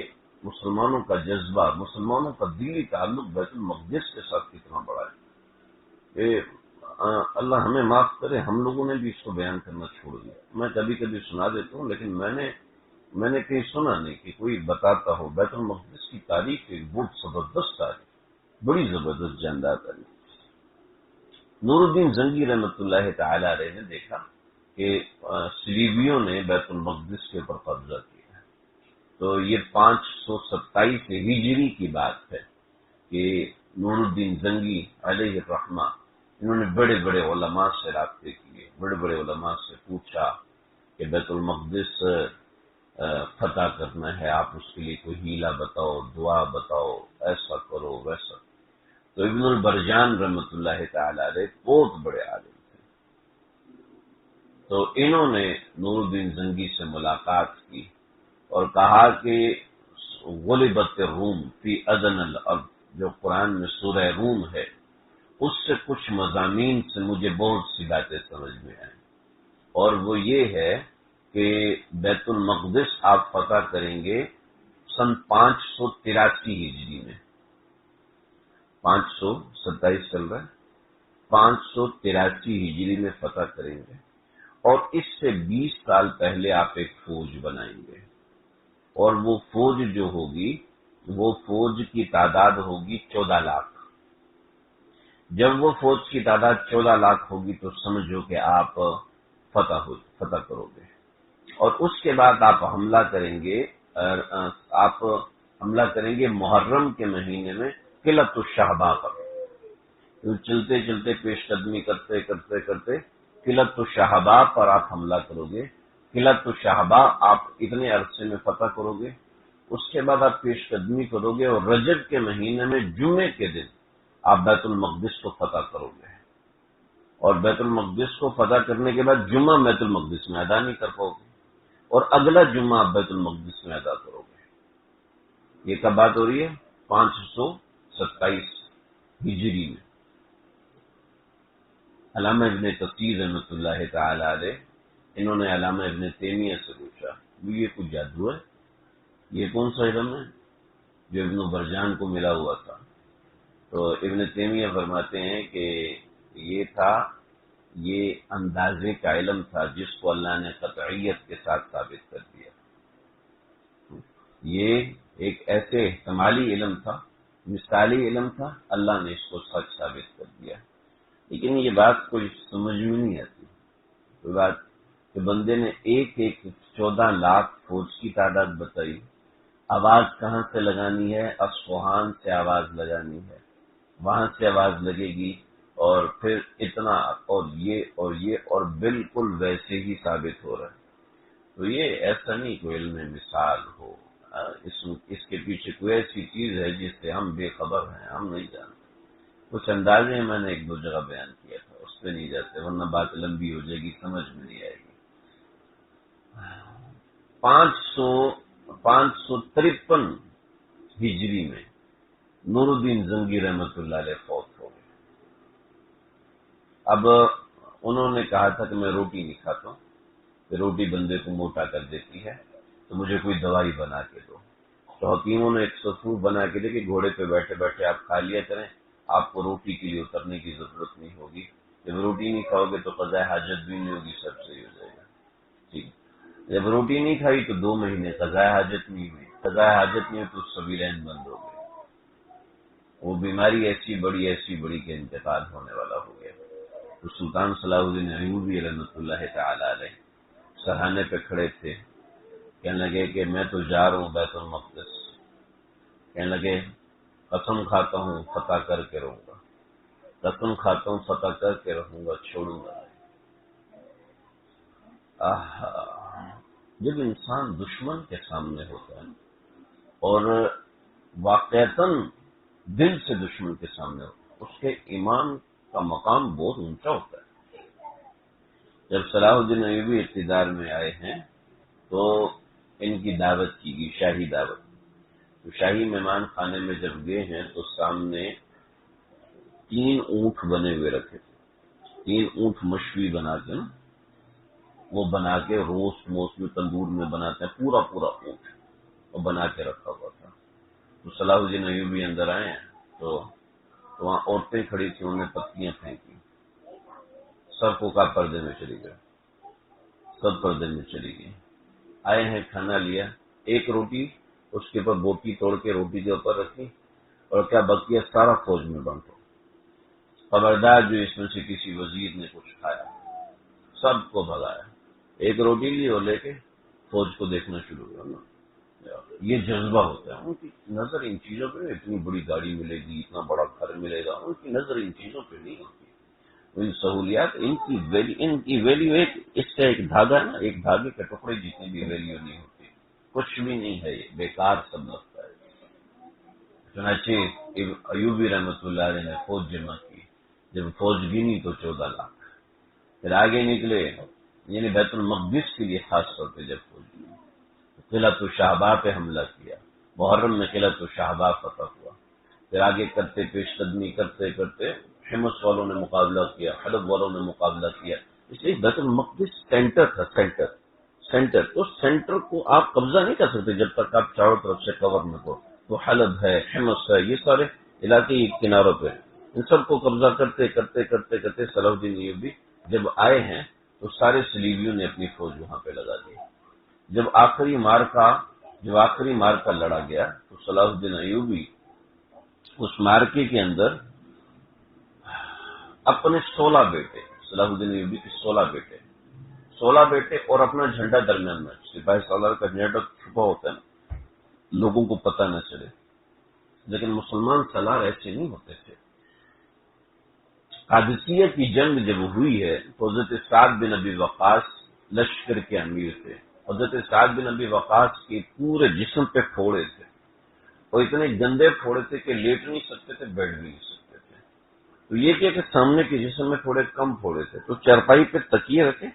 Speaker 1: مسلمانوں کا جذبہ، مسلمانوں کا دلی تعلق بیت المقدس کے ساتھ کتنا بڑا ہے۔ کہ اللہ ہمیں معاف کرے، ہم لوگوں نے بھی اس کو بیان کرنا چھوڑ دیا۔ میں کبھی کبھی سنا دیتا ہوں، لیکن میں نے کہیں سنا نہیں کہ کوئی بتاتا ہو۔ بیت المقدس کی تاریخ ایک بہت زبردست تاریخ، بڑی زبردست جاندار تاریخ۔ نور الدین زنگی رحمۃ اللہ تعالی علیہ نے دیکھا کہ صلیبیوں نے بیت المقدس کے اوپر قبضہ کیا، تو یہ 527 ہجری کی بات ہے کہ نور الدین زنگی علیہ الرحمہ، انہوں نے بڑے بڑے علماء سے رابطے کیے، بڑے بڑے علماء سے پوچھا کہ بیت المقدس فتح کرنا ہے، آپ اس کے لیے کوئی ہیلا بتاؤ، دعا بتاؤ، ایسا کرو ویسا۔ تو ابن البرجان رحمۃ اللہ تعالی علیہ بہت بڑے عالم تھے، تو انہوں نے نور الدین زنگی سے ملاقات کی اور کہا کہ غلبت الروم فی ادن الارض، جو قرآن میں سورہ روم ہے، اس سے کچھ مضامین سے مجھے بہت سی باتیں سمجھ میں آئیں، اور وہ یہ ہے کہ بیت المقدس آپ فتح کریں گے سن 583 ہجری میں، 527 چل رہا ہے، 583 ہجری میں فتح کریں گے، اور اس سے 20 سال پہلے آپ ایک فوج بنائیں گے، اور وہ فوج جو ہوگی، وہ فوج کی تعداد ہوگی 14 لاکھ۔ جب وہ فوج کی تعداد 14 لاکھ ہوگی تو سمجھو کہ آپ فتح کرو گے، اور اس کے بعد آپ حملہ کریں گے، محرم کے مہینے میں قلعۃ الشہباء پر۔ تو چلتے چلتے پیش قدمی کرتے کرتے کرتے قلعۃ الشہباء پر آپ حملہ کرو گے، قلعۃ الشہباء آپ اتنے عرصے میں فتح کرو گے، اس کے بعد آپ پیش قدمی کرو گے، اور رجب کے مہینے میں جمعے کے دن آپ بیت المقدس کو فتح کرو گے، اور بیت المقدس کو فتح کرنے کے بعد جمعہ بیت المقدس میں ادا نہیں کر پاؤ گے، اور اگلا جمعہ آپ بیت المقدس میں ادا کرو گے۔ یہ کب بات ہو رہی ہے؟ 527 ہجری میں۔ علامہ ابن کثیر رحمۃ اللہ تعالی علیہ، انہوں نے علامہ ابن تیمیہ سے پوچھا، یہ کچھ جادو ہے؟ یہ کون سا علم ہے جو ابن برجان کو ملا ہوا تھا؟ تو ابن تیمیہ فرماتے ہیں کہ یہ اندازے کا علم تھا جس کو اللہ نے قطعیت کے ساتھ ثابت کر دیا۔ یہ ایک ایسے احتمالی علم تھا، مثالی علم تھا، اللہ نے اس کو سچ ثابت کر دیا۔ لیکن یہ بات کوئی سمجھ میں نہیں آتی، کوئی بات کہ بندے نے ایک 14 لاکھ فوج کی تعداد بتائی، آواز کہاں سے لگانی ہے؟ اصفہان سے آواز لگانی ہے، وہاں سے آواز لگے گی، اور پھر اتنا اور بالکل ویسے ہی ثابت ہو رہا ہے۔ تو یہ ایسا نہیں کوئی علم مثال ہو، اس کے پیچھے کوئی ایسی چیز ہے جس سے ہم بے خبر ہیں، ہم نہیں جانتے۔ کچھ اندازے میں نے 1-2 جگہ بیان کیا تھا، اس پہ نہیں جاتے ورنہ بات لمبی ہو جائے گی، سمجھ میں نہیں آئے گی۔ 553 ہجری میں نور الدین زنگی رحمۃ اللہ علیہ فوت ہو گئے، اب انہوں نے کہا تھا کہ میں روٹی نہیں کھاتا ہوں، کہ روٹی بندے کو موٹا کر دیتی ہے، تو مجھے کوئی دوائی بنا کے دو۔ تو حکیموں نے ایک سفور بنا کے دے کہ گھوڑے پہ بیٹھے بیٹھے آپ کھا لیا کریں، آپ کو روٹی کے لیے اترنے کی ضرورت نہیں ہوگی، جب روٹی نہیں کھاؤ گے تو قضاء حاجت بھی نہیں ہوگی، سب صحیح ہو جائے گا۔ ٹھیک، جب روٹی نہیں کھائی تو 2 مہینے قضاء حاجت نہیں ہوئی، قضاء حاجت نہیں ہوئی تو سبیلین بند ہو گئے، وہ بیماری ایسی بڑی کہ انتقال ہونے والا ہو گیا۔ تو سلطان صلاح الدین ایوبی رحمۃ اللہ تعالی علیہ سرحانے پہ کھڑے تھے، کہنے لگے کہ میں تو جا رہا ہوں بیت المقدس، کہنے لگے قسم کھاتا ہوں فتح کر کے رہوں گا، قسم کھاتا ہوں فتح کر کے رہوں گا، چھوڑوں گا۔ جب انسان دشمن کے سامنے ہوتا ہے اور واقعتاً دل سے دشمن کے سامنے ہوتا ہے، اس کے ایمان کا مقام بہت اونچا ہوتا ہے۔ جب صلاح الدین ایوبی اقتدار میں آئے ہیں تو ان کی دعوت کی گئی، شاہی دعوت۔ تو شاہی مہمان خانے میں جب گئے ہیں تو سامنے 3 اونٹ بنے ہوئے رکھے تھے، 3 اونٹ مشوی بنا کے نا، وہ بنا کے روسٹ موسٹ تندور میں بناتے ہیں، پورا اونٹ وہ بنا کے رکھا ہوا تھا۔ تو صلاح الدین ایوبی اندر آئے ہیں تو وہاں عورتیں کھڑی تھیں، انہوں نے پتیاں پھینکی، سب کو کا پردے میں چلی گئے، سب پردے میں چلی گئی۔ آئے ہیں، کھانا لیا، ایک روٹی اس کے اوپر بوٹی توڑ کے روٹی کے اوپر رکھی، اور کیا بقیہ سارا فوج میں بانٹو، خبردار جو اس میں سے کسی وزیر نے کچھ کھایا، سب کو بھگایا، ایک روٹی لی اور لے کے فوج کو دیکھنا شروع کرنا۔ یہ جذبہ ہوتا ہے، ان کی نظر ان چیزوں پہ، اتنی بڑی گاڑی ملے گی، اتنا بڑا گھر ملے گا، ان کی نظر ان چیزوں پہ نہیں ہوتی، ان سہولیات، ان کی ویلیو ایک، اس کا ایک دھاگا نا، ایک دھاگے کے ٹکڑے جتنی بھی ویلیو نہیں ہوتی، کچھ بھی نہیں ہے، یہ بیکار سب لگتا ہے۔ چنانچہ ایوبی رحمۃ اللہ علیہ نے فوج جمع کی، جب فوج گنی تو 14 لاکھ، پھر آگے نکلے، یعنی بیت المقدس کے لیے خاص طور پہ جب فوج گنی، قلعۃ الشہباء پہ حملہ کیا، محرم میں قلعۃ الشہباء فتح ہوا، پھر آگے کرتے پیش قدمی کرتے کرتے حمص والوں نے مقابلہ کیا، حلب والوں نے مقابلہ کیا، اس لیے بیت المقدس سینٹر تھا، سینٹر تو سینٹر کو آپ قبضہ نہیں کر سکتے جب تک آپ چاروں طرف سے کور نہ ہو۔ تو حلب ہے، حمص ہے، یہ سارے علاقے کناروں پہ، ان سب کو قبضہ کرتے کرتے کرتے کرتے صلاح الدین ایوبی جب آئے ہیں تو سارے صلیبیوں نے اپنی فوج وہاں پہ لگا دی۔ جب آخری مارکا لڑا گیا تو صلاح الدین ایوبی اس مارکے کے اندر اپنے 16 بیٹے، صلاح الدین ایوبی کے 16 بیٹے اور اپنا جھنڈا درمیان میں، سپاہی سالار کا جھنڈا چھپا ہوتا ہے نا، لوگوں کو پتہ نہ چلے، لیکن مسلمان سالار ایسے نہیں ہوتے تھے۔ قادسیہ کی جنگ جب ہوئی ہے تو حضرت سعد بن ابی وقاص لشکر کے امیر تھے، حضرت سعد بن ابی وقاص کے پورے جسم پہ پھوڑے تھے، اور اتنے گندے پھوڑے تھے کہ لیٹ نہیں سکتے تھے، بیٹھ بھی نہیں سکتے تھے۔ تو یہ کیا کہ سامنے کے جسم میں تھوڑے کم پھوڑے تھے، تو چارپائی پہ تکیے رکھے،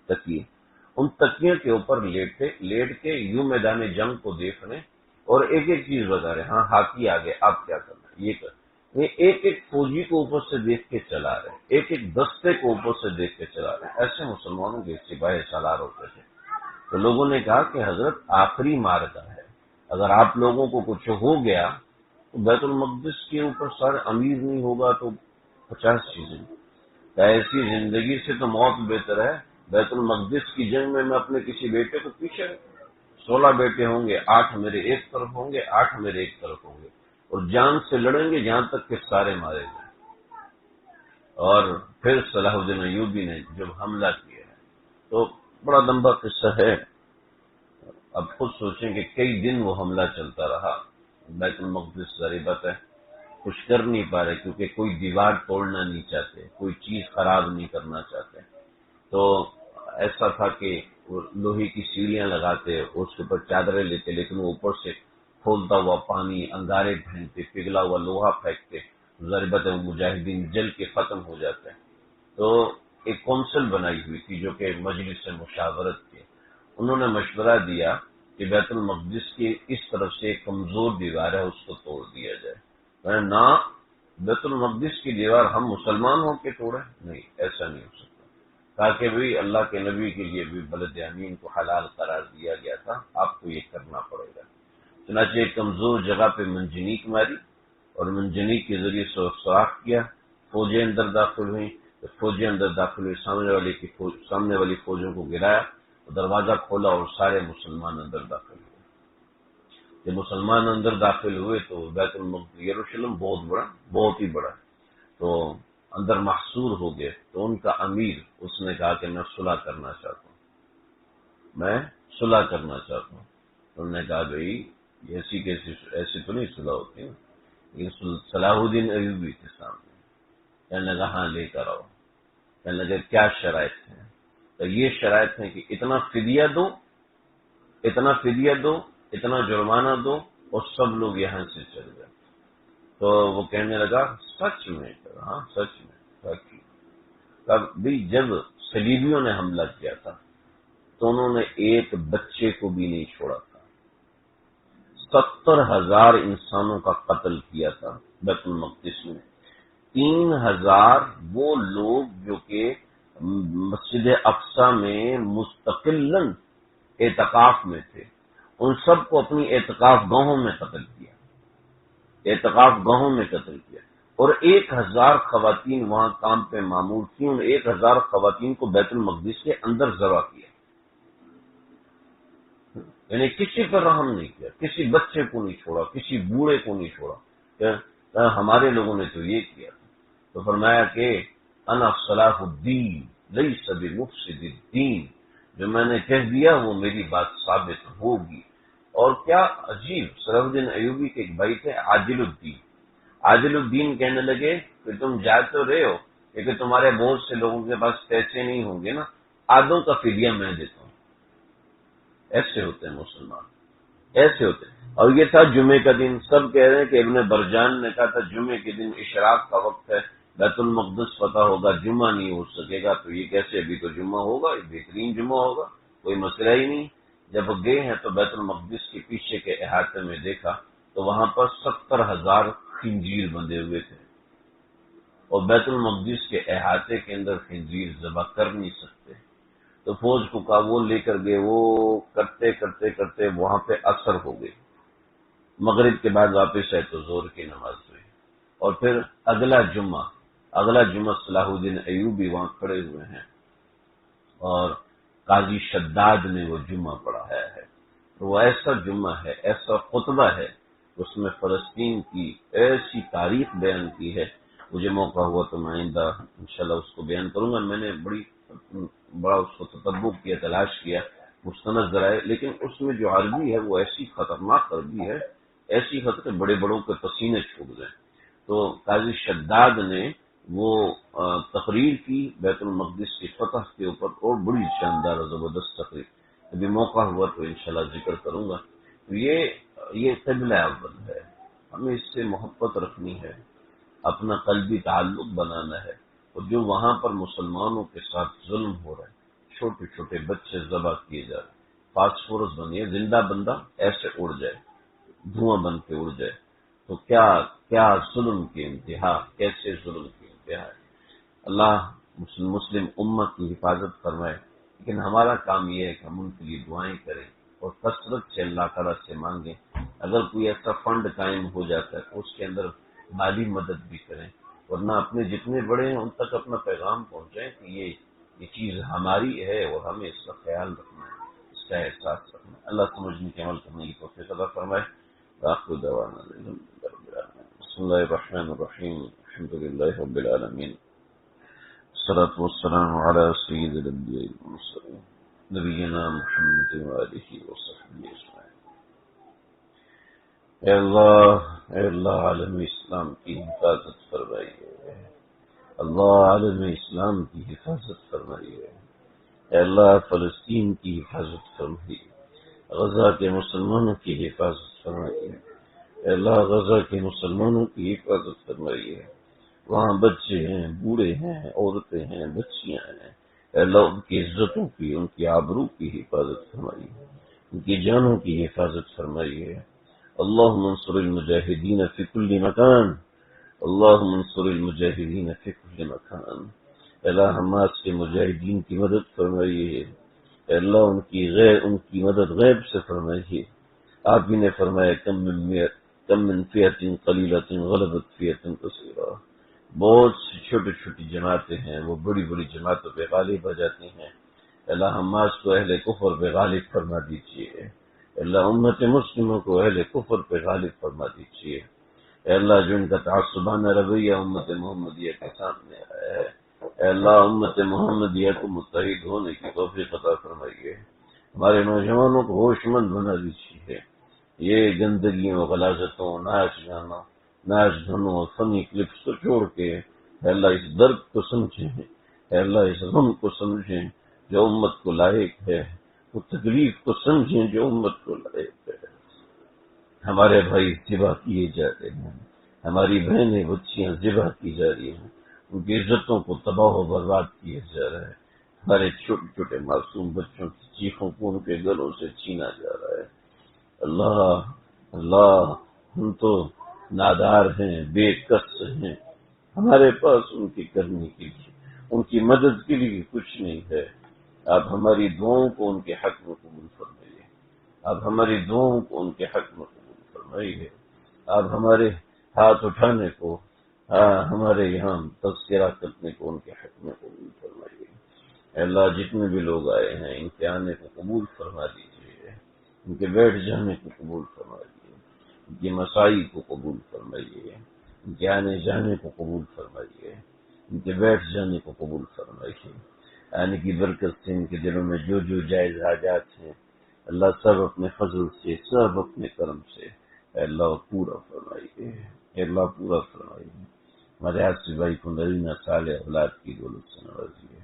Speaker 1: ان تکیوں کے اوپر لیٹ کے یوں میدان جنگ کو دیکھ رہے اور ایک ایک چیز بتا رہے، ہاں ہاتھی آگے، آپ کیا کرنا ہے، یہ کر، یہ ایک ایک فوجی کو اوپر سے دیکھ کے چلا رہے، ایک ایک دستے کو اوپر سے دیکھ کے چلا رہے، ایسے مسلمانوں کے سپاہی سالار ہوتے تھے۔ تو لوگوں نے کہا کہ حضرت آخری مارکا ہے، اگر آپ لوگوں کو کچھ ہو گیا تو بیت المقدس کے اوپر سارے امیر نہیں ہوگا تو 50 چیزیں، ایسی زندگی سے تو موت بہتر ہے، بیت المقدس کی جنگ میں اپنے کسی بیٹے کو پیچھے، 16 بیٹے ہوں گے، 8 میرے ایک طرف ہوں گے، 8 میرے ایک طرف ہوں گے، اور جان سے لڑیں گے جہاں تک کہ سارے مارے گئے۔ اور پھر صلاح الدین ایوبی نے جب حملہ کیا ہے تو بڑا لمبا قصہ ہے، اب خود سوچیں کہ کئی دن وہ حملہ چلتا رہا، بیت المقدس ظاہر بات ہے کچھ کر نہیں پا رہے، کیونکہ کوئی دیوار توڑنا نہیں چاہتے، کوئی چیز خراب نہیں کرنا چاہتے، تو ایسا تھا کہ وہ لوہے کی سیڑھیاں لگاتے، اس کے اوپر چادریں لیتے، لیکن وہ اوپر سے کھولتا ہوا پانی، انگارے پھینکتے، پگھلا ہوا لوہا پھینکتے، ظاہر بات ہے وہ مجاہدین جل کے ختم ہو جاتے ہیں۔ تو ایک کونسل بنائی ہوئی تھی جو کہ مجلس مشاورت تھی، انہوں نے مشورہ دیا کہ بیت المقدس کی اس طرف سے ایک کمزور دیوار ہے، اس کو توڑ دیا جائے، نہ بیت المقدس کی دیوار ہم مسلمان ہو کے توڑیں؟ نہیں، ایسا نہیں ہو سکتا، تاکہ بھی اللہ کے نبی کے لیے بھی بلد امین کو حلال قرار دیا گیا تھا، آپ کو یہ کرنا پڑے گا۔ چنانچہ ایک کمزور جگہ پہ منجنیق ماری اور منجنیق کے ذریعے سوراخ کیا، فوجیں اندر داخل ہوئیں، جب فوجیں اندر داخل ہوئی سامنے والی فوجوں کو گرایا، دروازہ کھولا اور سارے مسلمان اندر داخل ہوئے۔ جب مسلمان اندر داخل ہوئے تو بیت المقدس یروشلم بہت ہی بڑا، تو اندر محصور ہو گئے۔ تو ان کا امیر اس نے کہا کہ میں صلح کرنا چاہتا ہوں، میں صلح کرنا چاہتا ہوں۔ انہوں نے کہا بھائی ایسی تو نہیں صلح ہوتی نا، یہ صلاح الدین ایوبی کے سامنے۔ کہنے لگا ہاں لے کر آؤ۔ کہنے لگا کیا شرائط ہیں؟ تو یہ شرائط ہیں کہ اتنا فدیہ دو، اتنا جرمانہ دو اور سب لوگ یہاں سے چل جائیں۔ تو وہ کہنے لگا سچ میں؟ ہاں سچ میں۔ بھی جب صلیبیوں نے حملہ کیا تھا تو انہوں نے ایک بچے کو بھی نہیں چھوڑا تھا، 70,000 انسانوں کا قتل کیا تھا بیت المقدس میں۔ 3,000 وہ لوگ جو کہ مسجد اقصی میں مستقلاً اعتکاف میں تھے، ان سب کو اپنی اعتکاف گاہوں میں قتل کیا، اور 1,000 خواتین وہاں کام پہ معمور تھیں، ان 1,000 خواتین کو بیت المقدس کے اندر ذبح کیا، یعنی کسی پر رحم نہیں کیا، کسی بچے کو نہیں چھوڑا، کسی بوڑھے کو نہیں چھوڑا۔ ہمارے لوگوں نے تو یہ کیا تھا۔ تو فرمایا کہ انا صلاح الدین لیس بمفسد الدین، جو میں نے کہہ دیا وہ میری بات ثابت ہوگی۔ اور کیا عجیب، صلاح الدین ایوبی کے ایک بھائی تھے عادل الدین کہنے لگے کہ تم جا تو رہے ہو لیکن تمہارے بہت سے لوگوں کے پاس پیسے نہیں ہوں گے نا، آدھوں کا فدیہ میں دیتا ہوں۔ ایسے ہوتے ہیں مسلمان، ایسے ہوتے ہیں۔ اور یہ تھا جمعے کا دن، سب کہہ رہے ہیں کہ ابن برجان نے کہا تھا جمعے کے دن اشراق کا وقت ہے، بیت المقدس فتح ہوگا، جمعہ نہیں ہو سکے گا۔ تو یہ کیسے، ابھی تو جمعہ ہوگا، یہ بہترین جمعہ ہوگا، کوئی مسئلہ ہی نہیں۔ جب گئے ہیں تو بیت المقدس کے پیچھے کے احاطے میں دیکھا تو وہاں پر 70,000 خنزیر بندھے ہوئے تھے، اور بیت المقدس کے احاطے کے اندر خنزیر ذبح کر نہیں سکتے۔ تو فوج کو کہا وہ لے کر گئے، وہ کرتے کرتے کرتے وہاں پہ عصر ہو گئی، مغرب کے بعد واپس آئے تو زور کی نماز ہوئی، اور پھر اگلا جمعہ صلاح الدین ایوبی وہاں کھڑے ہوئے ہیں اور قاضی شداد نے وہ جمعہ پڑھایا ہے۔ تو وہ ایسا جمعہ ہے، ایسا خطبہ ہے، اس میں فلسطین کی ایسی تاریخ بیان کی ہے۔ مجھے موقع ہوا تو میں آئندہ انشاءاللہ اس کو بیان کروں گا۔ میں نے بڑا اس کو تتبع کیا، تلاش کیا مستند ذرائع، لیکن اس میں جو عربی ہے وہ ایسی خطرناک عربی ہے، ایسی خطرے بڑے بڑوں کے پسینے چھوٹ گئے۔ تو قاضی شداد نے وہ تقریر کی بیت المقدس کی فتح کے اوپر، اور بڑی شاندار اور زبردست تقریر، ابھی موقع ہوا تو انشاءاللہ ذکر کروں گا۔ تو یہ قبلہ اول ہے، ہمیں اس سے محبت رکھنی ہے، اپنا قلبی تعلق بنانا ہے۔ اور جو وہاں پر مسلمانوں کے ساتھ ظلم ہو رہا ہے، چھوٹے چھوٹے بچے ذبح کیے جا رہے ہیں، فاسفورس بنیے، زندہ بندہ ایسے اڑ جائے، دھواں بن کے اڑ جائے، تو کیا ظلم کی انتہا، کیسے ظلم کی انتہا ہے۔ اللہ مسلم امت کی حفاظت فرمائے، لیکن ہمارا کام یہ ہے کہ ہم ان کے لیے دعائیں کریں اور کثرت سے اللہ تعالیٰ سے مانگیں۔ اگر کوئی ایسا فنڈ قائم ہو جاتا ہے تو اس کے اندر مالی مدد بھی کریں، ورنہ اپنے جتنے بڑے ہیں ان تک اپنا پیغام پہنچائیں کہ یہ چیز ہماری ہے اور ہمیں اس کا خیال رکھنا ہے، اس کا احساس رکھنا ہے۔ اللہ سمجھنے کے عمل کرنے کی توفیق عطا فرمائے۔ آخر دعوانا الحمدللہ رب العالمین۔ بسم اللہ الرحمن الرحیم، الحمدللہ رب العالمین، الصلاة والسلام علی سید الانبیاء والمرسلین نبینا محمد وآلہ وصحبہ اجمعین۔ اے اللہ عالم اسلام کی حفاظت فرمائیے، اللہ عالم اسلام کی حفاظت فرمائیے، اے اللہ فلسطین کی حفاظت فرمائیے، غزہ کے مسلمانوں کی حفاظت فرمائیے، اے اللہ غزہ کے مسلمانوں کی حفاظت فرمائیے۔ وہاں بچے ہیں، بوڑھے ہیں، عورتیں ہیں، بچیاں ہیں، اے اللہ ان کی عزتوں کی، ان کی آبرو کی حفاظت فرمائیے، ان کی جانوں کی حفاظت فرمائیے۔ اللہم انصر المجاہدین فی کل مکان، اللهم انصر المجاہدین فی کل مکان، اللہ حماس کے مجاہدین کی مدد فرمائیے، اللہ ان کی مدد غیب سے فرمائیے۔ آپ ہی نے فرمایا کم من فئۃ قلیلۃ غلبت فئۃ کثیرہ، بہت سی چھوٹی چھوٹی جماعتیں ہیں وہ بڑی بڑی جماعتوں پہ غالب ہو جاتی ہیں، اللہ حماس کو اہل کفر پہ غالب فرما دیجیے، اللہ امت مسلموں کو اہل کفر پہ غالب فرما دیجیے، اے اللہ جو ان کا تعصبانہ رویہ امت محمدیہ کے سامنے آیا ہے، اے اللہ امت محمدیہ کو متحد ہونے کی توفیق عطا فرمائیے، ہمارے نوجوانوں کو ہوش مند بنا دیجیے، یہ گندگیوں غلاظتوں ناچ گانوں اور فنی کلپس کو چھوڑ کے اے اللہ اس درد کو سمجھیں، اے اللہ اس غم کو سمجھیں جو امت کو لائق ہے، وہ تکلیف کو سمجھیں جو امت کو لائق ہے۔ ہمارے بھائی ذبح کیے جا رہے ہیں، ہماری بہنیں بچیاں ذبح کی جا رہی ہیں، ان کی عزتوں کو تباہ و برباد کیا جا رہا ہے، ہمارے چھوٹے چھوٹے معصوم بچوں کی چیخوں کو ان کے گلوں سے چھینا جا رہا ہے۔ اللہ ہم تو نادار ہیں، بے کس ہیں، ہمارے پاس ان کی کرنے کے لیے، ان کی مدد کے لیے کچھ نہیں ہے۔ آپ ہماری دعاؤں کو ان کے حق میں قبول فرمائیے، آپ ہماری دعاؤں کو ان کے حق میں قبول فرمائیے، آپ ہمارے ہاتھ اٹھانے کو ہمارے یہاں تذکرہ کرنے کو ان کے حق میں قبول فرمائیے۔ اے اللہ جتنے بھی لوگ آئے ہیں ان کے آنے کو قبول فرما دیجیے، ان کے بیٹھ جانے کو قبول فرمائیے، ان کی مسائی کو قبول فرمائیے، ان کے آنے جانے کو قبول فرمائیے، ان کے بیٹھ جانے کو قبول فرمائیے، آنے کی برکت سے ان کے دلوں میں جو جو جائز حاجات ہیں اللہ سب اپنے فضل سے، سب اپنے کرم سے اے اللہ پورا فرمائیے، اے اللہ پورا فرمائیے۔ ہمارے حاصل بھائی کو نرینہ صالح اولاد کی دولت سے نوازیے،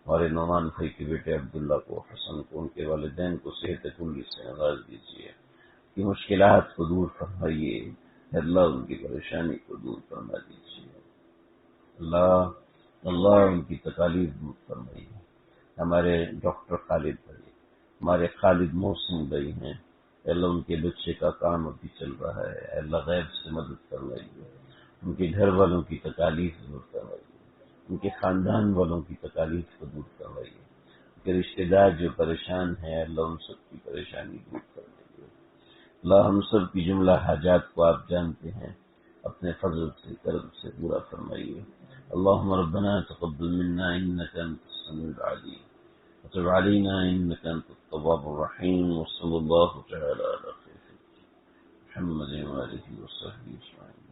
Speaker 1: ہمارے نعمان بھائی کے بیٹے عبداللہ کو، حسن کو، ان کے والدین کو صحت کلی سے نواز دیجیے، کی مشکلات کو دور فرمائیے، اللہ ان کی پریشانی کو دور فرما دیجیے، اللہ ان کی تکالیف دور فرمائیے۔ ہمارے ڈاکٹر خالد بھائی، ہمارے خالد محسن بھائی ہیں، اللہ ان کے بچے کا کام ابھی چل رہا ہے، اللہ غیب سے مدد فرمائیے، ان کے گھر والوں کی تکالیف دور فرمائیے، ان کے خاندان والوں کی تکالیف کو دور فرمائیے، ان کے رشتہ دار جو پریشان ہیں اللہ ان سب کی پریشانی دور فرمائیے، اللہ ہم سب کی جملہ حاجات کو آپ جانتے ہیں، اپنے فضل سے کرم سے پورا فرمائیے۔ اللهم ربنا تقبل منا انك انت السميع العليم وتب علينا انك انت التواب الرحيم، وصلى الله تعالى على خير محمد وآله وصحبه اجمعين۔